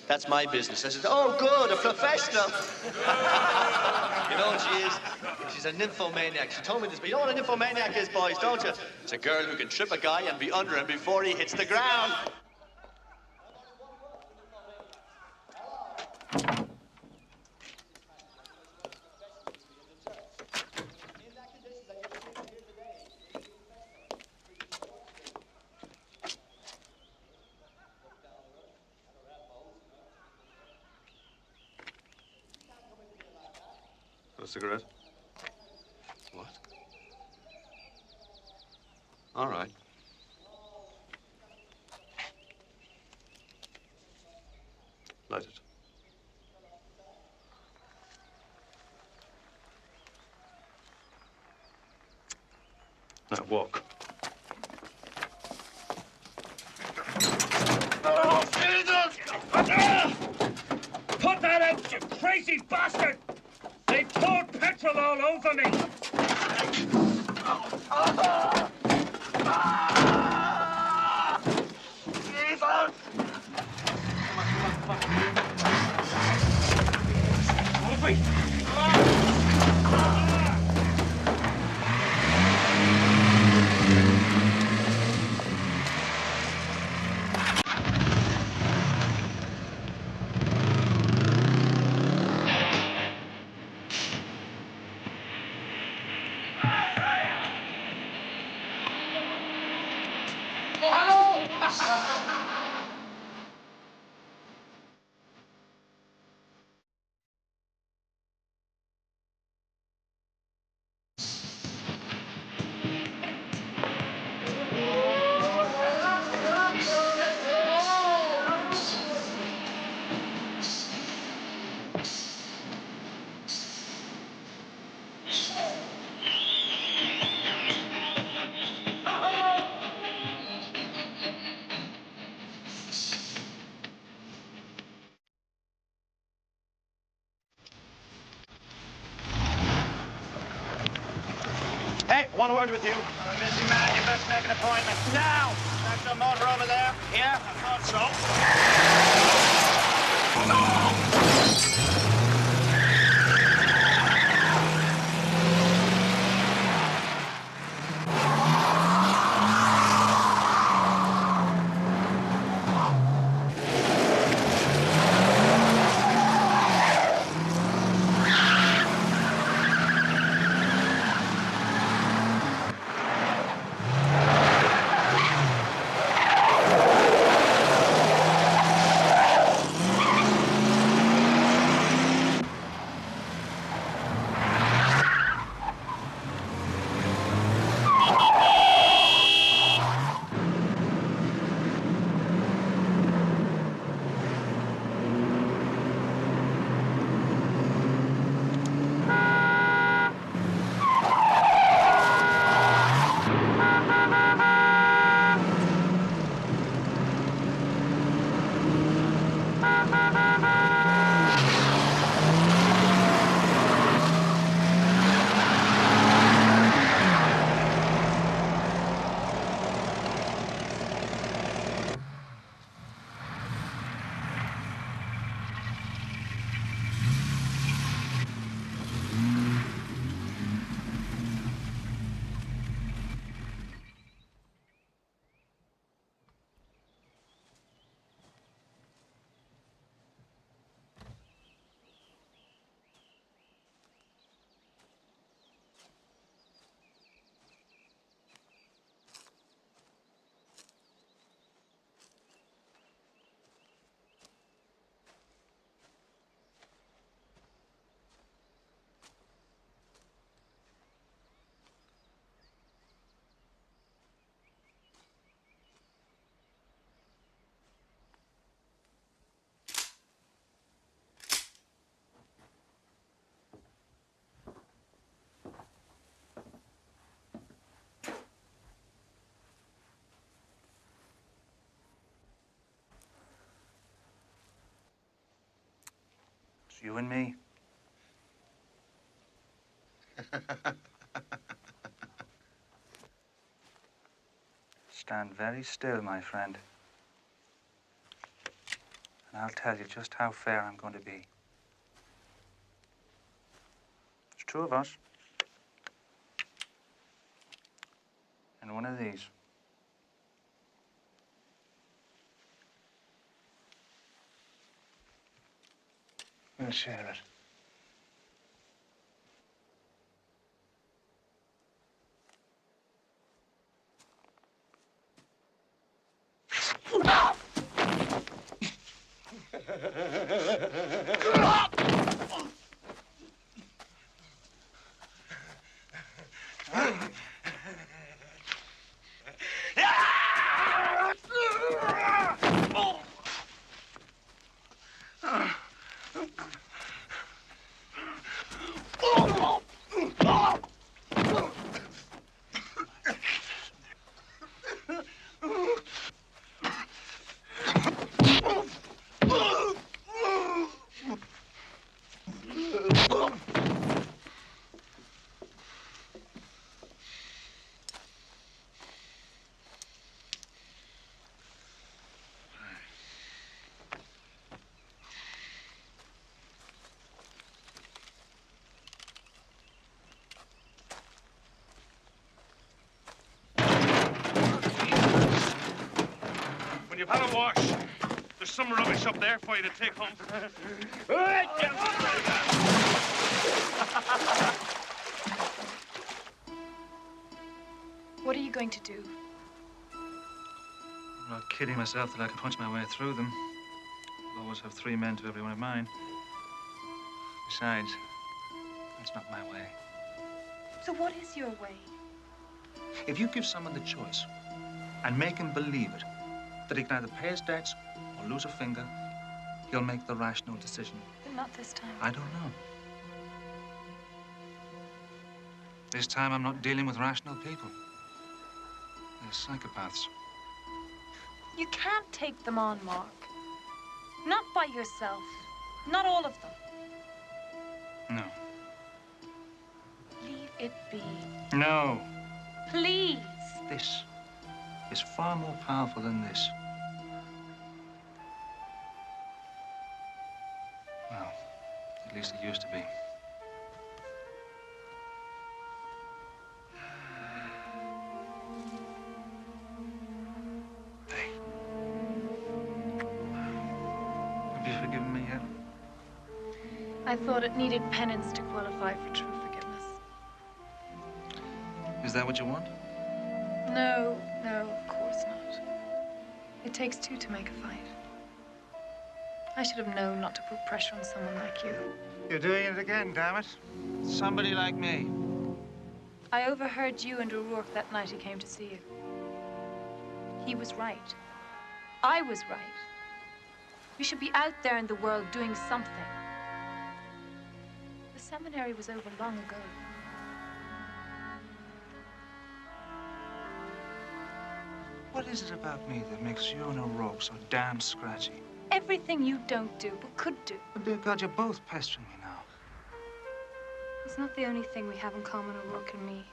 that's my business. I said, oh, good, a professional. You know what she is? She's a nymphomaniac. She told me this, but you know what a nymphomaniac is, boys, don't you? It's a girl who can trip a guy and be under him before he hits the ground. A cigarette? What? All right. Light it. Now walk. Oh, Jesus! Put that out, you crazy bastard! They poured petrol all over me! Jesus! Want a word with you. I'm a busy man. You best make an appointment. Now! That's the motor over there? Yeah, I thought so. It's you and me. Stand very still, my friend. And I'll tell you just how fair I'm going to be. There's two of us. And one of these. We'll share it. When you've had a wash, there's some rubbish up there for you to take home. What are you going to do? I'm not kidding myself that I can punch my way through them. I'll always have 3 men to every one of mine. Besides, that's not my way. So what is your way? If you give someone the choice and make him believe it, that he can either pay his debts or lose a finger, he'll make the rational decision. But not this time. I don't know. This time I'm not dealing with rational people. They're psychopaths. You can't take them on, Mark. Not by yourself. Not all of them. No. Leave it be. No. Please. This is far more powerful than this. Well, at least it used to be. Hey. Have you forgiven me yet? I thought it needed penance to qualify for true forgiveness. Is that what you want? No, of course not. It takes two to make a fight. I should have known not to put pressure on someone like you. You're doing it again, damn it. Somebody like me. I overheard you and O'Rourke that night he came to see you. He was right. I was right. We should be out there in the world doing something. The seminary was over long ago. What is it about me that makes you and O'Rourke so damn scratchy? Everything you don't do, but could do. But dear God, you're both pestering me now. It's not the only thing we have in common, O'Rourke and me.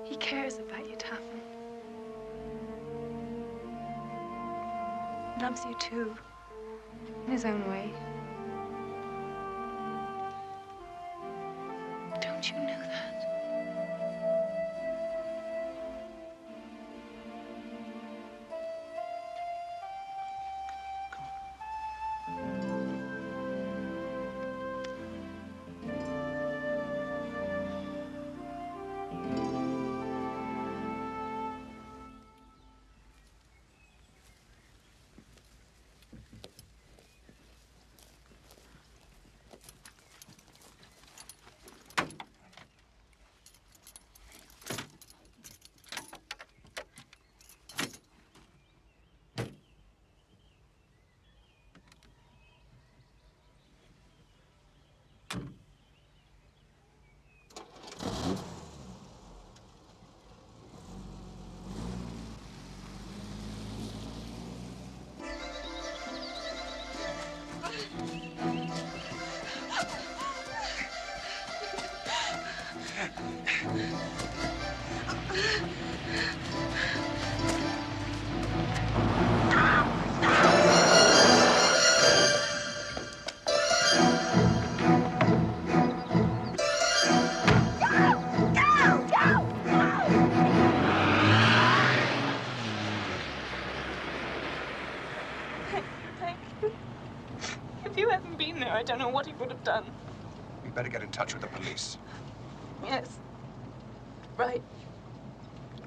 He cares about you, Taffin. Loves you too, in his own way. Don't you know that? I don't know what he would have done. We better get in touch with the police. Yes. Right.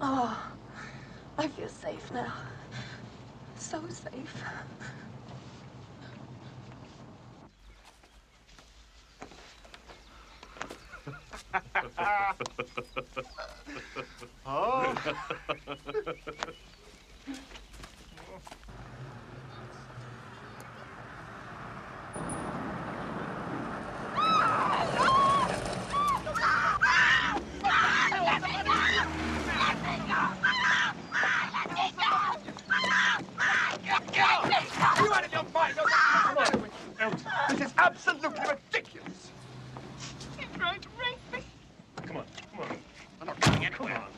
Oh, I feel safe now. So safe. Oh. This is absolutely ridiculous. He's trying to rape me. Come on. I'm not going anywhere. Come on.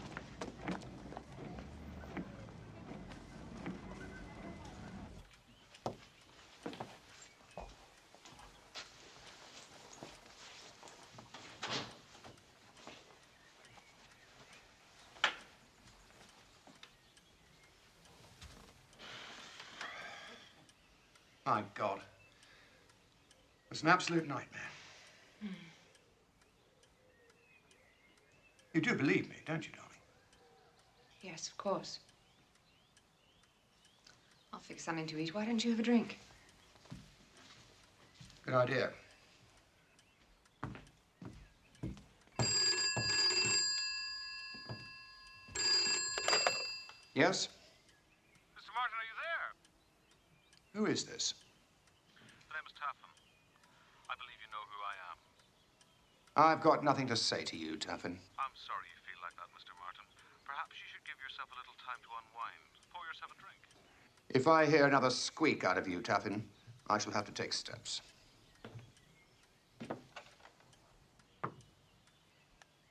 My God. It's an absolute nightmare. You do believe me, don't you, darling? Yes, of course. I'll fix something to eat. Why don't you have a drink? Good idea. Yes? Mr. Martin, are you there? Who is this? My name is Taffin. I believe you know who I am. I've got nothing to say to you, Taffin. I'm sorry you feel like that, Mr. Martin. Perhaps you should give yourself a little time to unwind. Pour yourself a drink. If I hear another squeak out of you, Taffin, I shall have to take steps.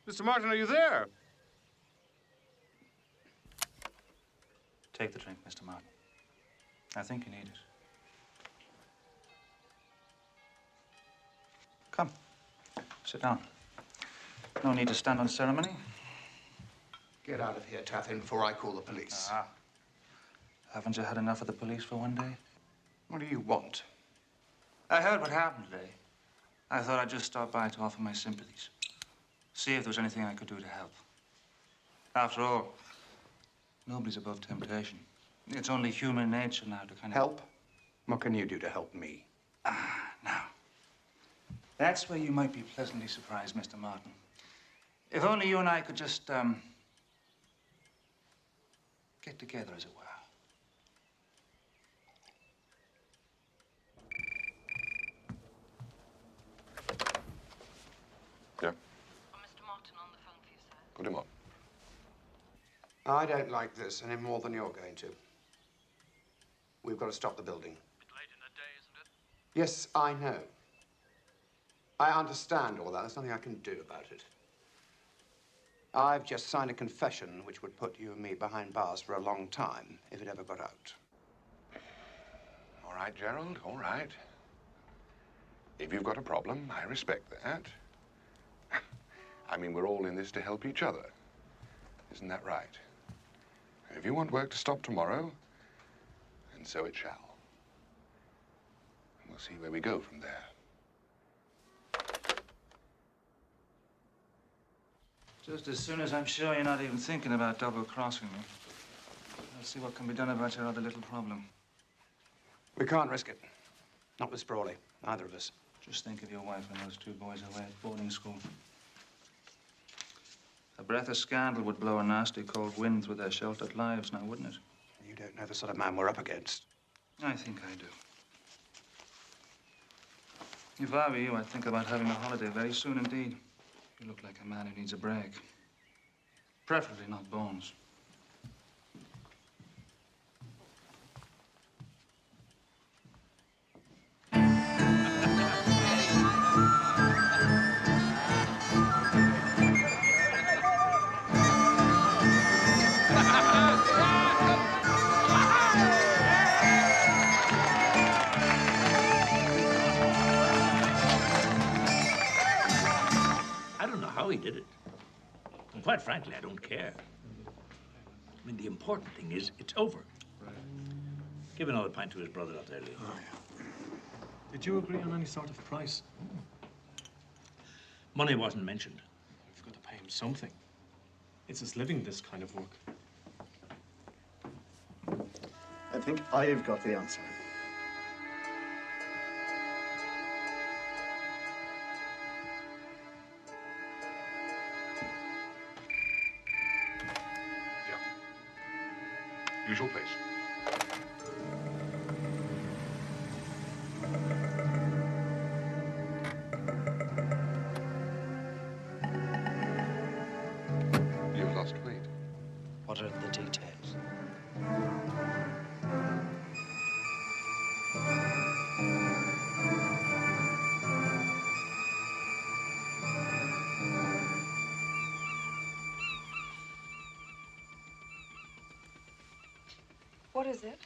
Mr. Martin, are you there? Take the drink, Mr. Martin. I think you need it. Come. Sit down. No need to stand on ceremony. Get out of here, Taffin, before I call the police. Ah. Haven't you had enough of the police for one day? What do you want? I heard what happened today. I thought I'd just stop by to offer my sympathies. See if there was anything I could do to help. After all, nobody's above temptation. It's only human nature now to kind of... Help? What can you do to help me? Now. That's where you might be pleasantly surprised, Mr. Martin. If only you and I could just, get together, as it were. Yeah? Mr. Martin on the phone for you, sir. Put him on. I don't like this any more than you're going to. We've got to stop the building. A bit late in the day, isn't it? Yes, I know. I understand all that. There's nothing I can do about it. I've just signed a confession which would put you and me behind bars for a long time if it ever got out. All right, Gerald, all right. If you've got a problem, I respect that. I mean, we're all in this to help each other. Isn't that right? And if you want work to stop tomorrow, then so it shall. And we'll see where we go from there. Just as soon as I'm sure you're not even thinking about double-crossing me, I'll see what can be done about your other little problem. We can't risk it. Not with Sprawley, either of us. Just think of your wife and those two boys away at boarding school. A breath of scandal would blow a nasty cold wind through their sheltered lives now, wouldn't it? You don't know the sort of man we're up against. I think I do. If I were you, I'd think about having a holiday very soon indeed. You look like a man who needs a break. Preferably not bones. I don't know how he did it. And quite frankly, I don't care. I mean, the important thing is it's over. Right. Give another pint to his brother up there, Leo. Oh, yeah. Did you agree on any sort of price? Money wasn't mentioned. We've got to pay him something. It's his living, this kind of work. I think I've got the answer. Usual place. You've lost weight. What are the details? What is it?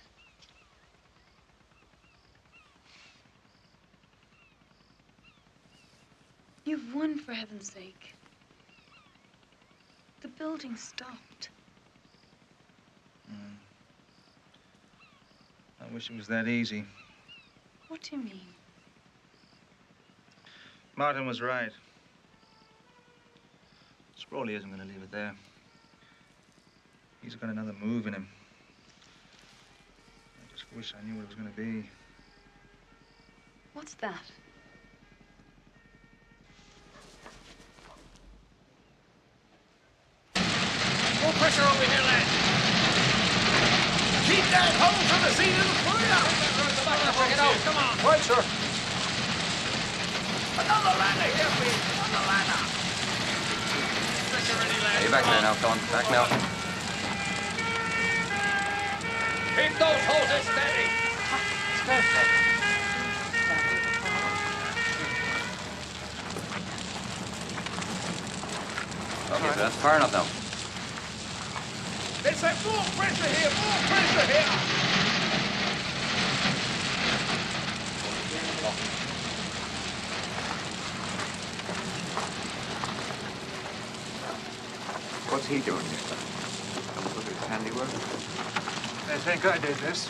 You've won, for heaven's sake. The building stopped. I wish it was that easy. What do you mean? Martin was right. Sprawley isn't going to leave it there. He's got another move in him. I just wish I knew what it was going to be. What's that? More pressure over here, lad. Keep that hole from the seat of the fire. Bring it out. Come on. Right, sir. Another ladder here, please. Another ladder. Hey, back there now, Don. Back now. Keep those hoses steady. It's perfect. that's far enough now. It's like more pressure here, more pressure here. What's he doing here? Some sort of handiwork? They think I did this.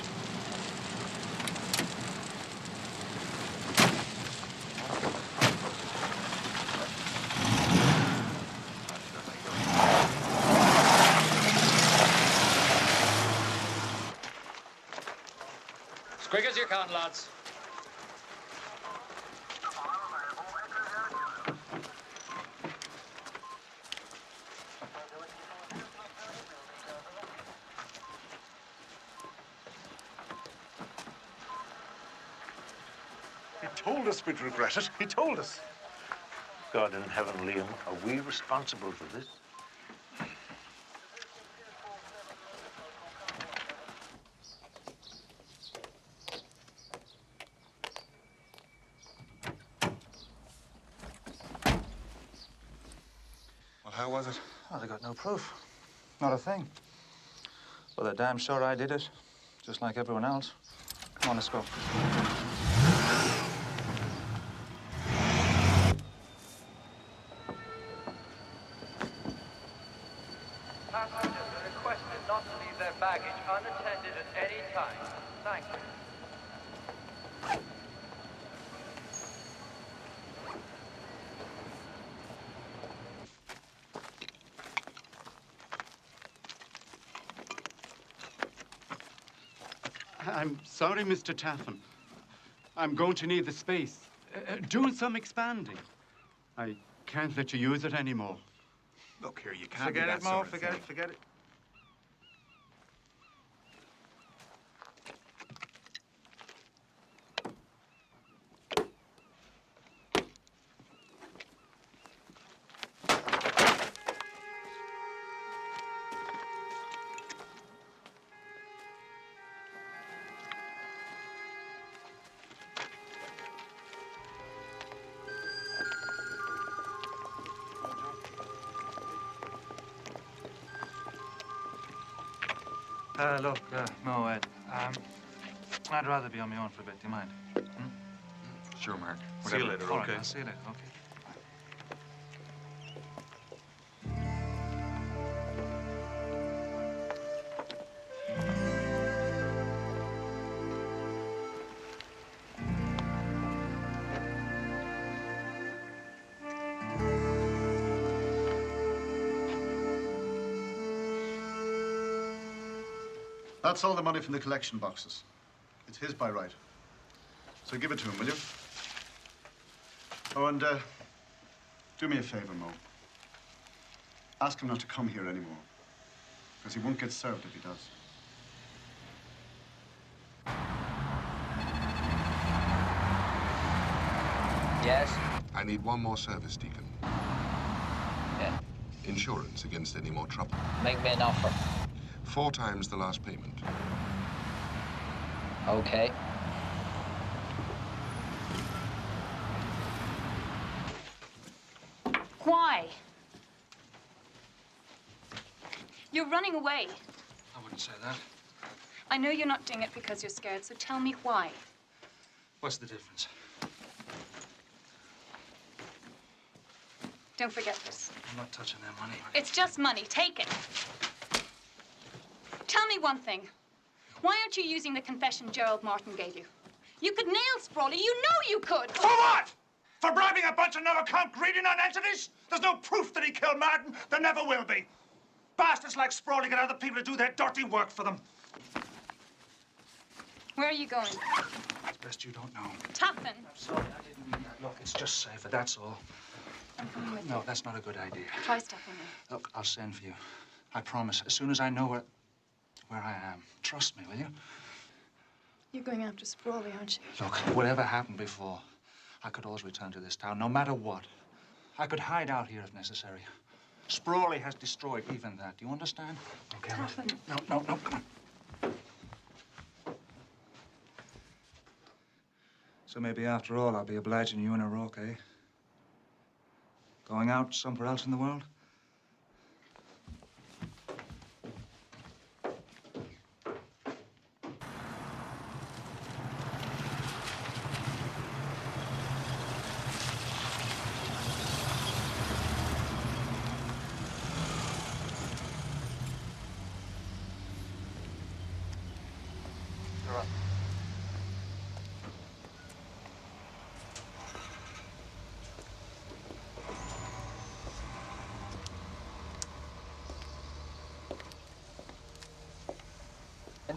As quick as you can, lads. He told us we'd regret it. He told us. God in heaven, Liam, are we responsible for this? Well, how was it? Oh, they got no proof. Not a thing. Well, they're damn sure I did it, just like everyone else. Come on, let's go. Passengers are requested not to leave their baggage unattended at any time. Thank you. I'm sorry, Mr. Taffin. I'm going to need the space. Doing some expanding. I can't let you use it anymore. Look here, you can't Forget do that it, Mo. sort of Forget thing. it, forget it. Look, Mo, Ed, I'd rather be on my own for a bit. Do you mind? Sure, Mark. See you Whatever. later, All right, okay? I'll see you later, okay. That's all the money from the collection boxes. It's his by right. So give it to him, will you? Oh, and do me a favor, Mo. Ask him not to come here anymore. Because he won't get served if he does. Yes? I need one more service, Deacon. Yeah. Insurance against any more trouble. Make me an offer. 4 times the last payment. Okay. Why? You're running away. I wouldn't say that. I know you're not doing it because you're scared, so tell me why. What's the difference? Don't forget this. I'm not touching their money. It's just money. Take it. Tell me one thing. Why aren't you using the confession Gerald Martin gave you? You could nail Sprawley. You know you could. For what? For bribing a bunch of no-account greedy non-entities? There's no proof that he killed Martin. There never will be. Bastards like Sprawley get other people to do their dirty work for them. Where are you going? It's best you don't know. Taffin. I'm sorry, I didn't mean that. Look, it's just safer, that's all. I'm coming with No, you. that's not a good idea. Try stopping me. Look, I'll send for you. I promise. As soon as I know where I am. Trust me, will you? You're going after Sprawley, aren't you? Look, whatever happened before, I could always return to this town, no matter what. I could hide out here if necessary. Sprawley has destroyed even that. Do you understand? Okay. Taffin. No, come on. So maybe after all, I'll be obliging you in Iraq, eh? Going out somewhere else in the world?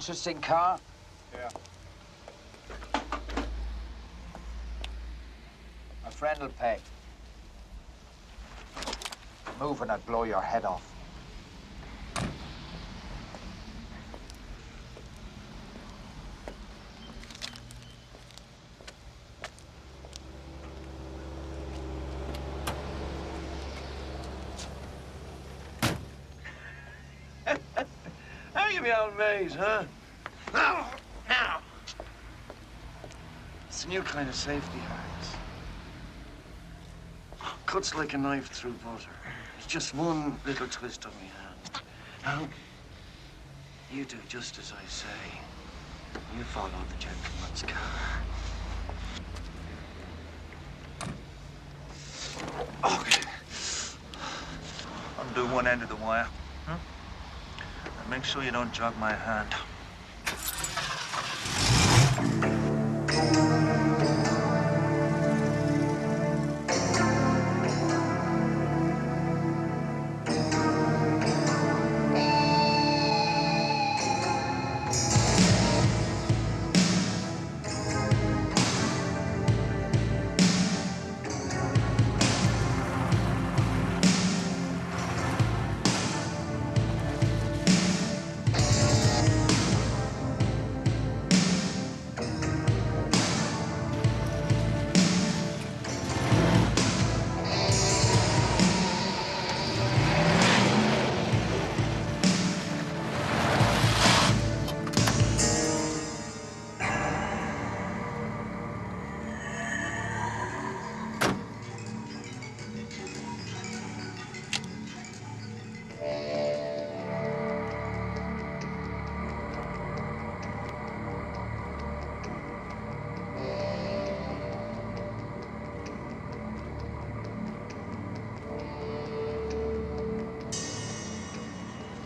Interesting car. Yeah. My friend will pay. Move and I'll blow your head off. How you me old maze, huh? Now! It's a new kind of safety harness. Cuts like a knife through butter. It's just one little twist on my hand. Now, you do just as I say. You follow the gentleman's car. Okay. Undo one end of the wire. Huh? And make sure you don't jog my hand.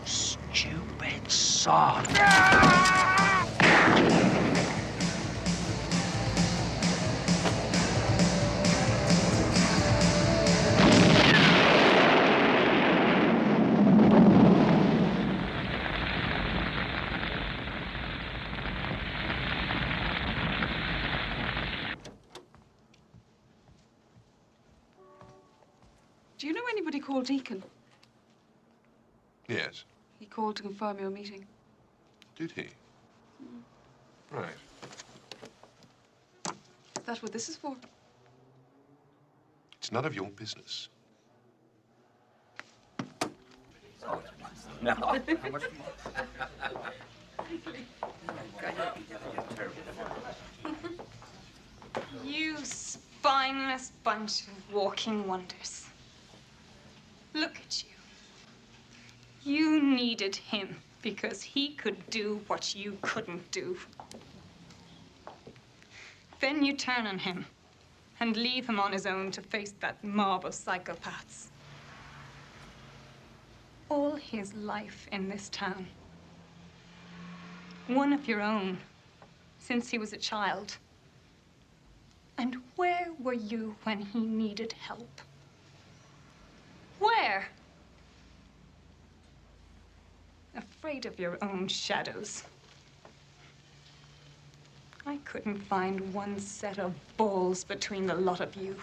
Stupid sod. Do you know anybody called Deacon? Yes. He called to confirm your meeting. Did he? Right. Is that what this is for? It's none of your business. No. You spineless bunch of walking wonders. Look at you. You needed him because he could do what you couldn't do. Then you turn on him and leave him on his own to face that mob of psychopaths. All his life in this town. One of your own, since he was a child. And where were you when he needed help? Where? Afraid of your own shadows. I couldn't find one set of balls between the lot of you.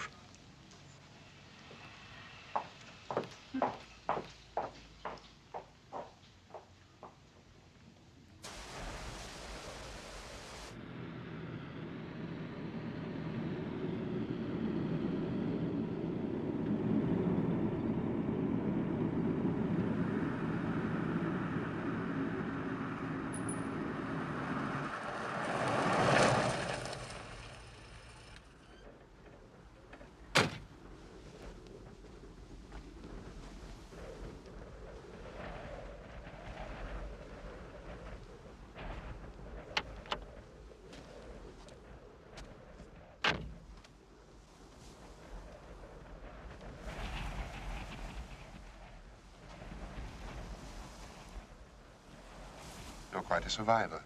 You're quite a survivor.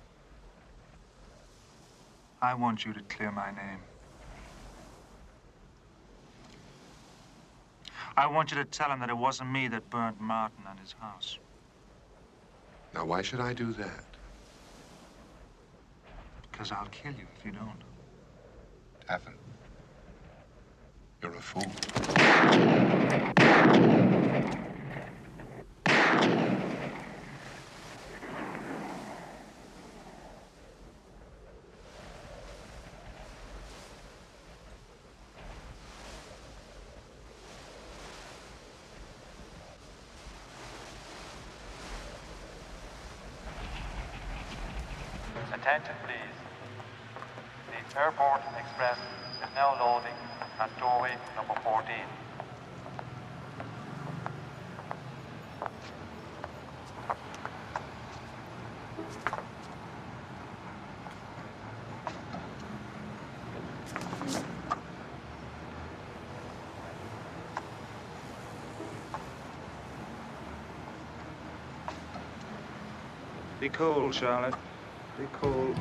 I want you to clear my name. I want you to tell him that it wasn't me that burnt Martin and his house. Now, why should I do that? Because I'll kill you if you don't. Taffin, you're a fool. Attention, please. The airport express is now loading at doorway number 14. Be cool, Charlotte. Be cool.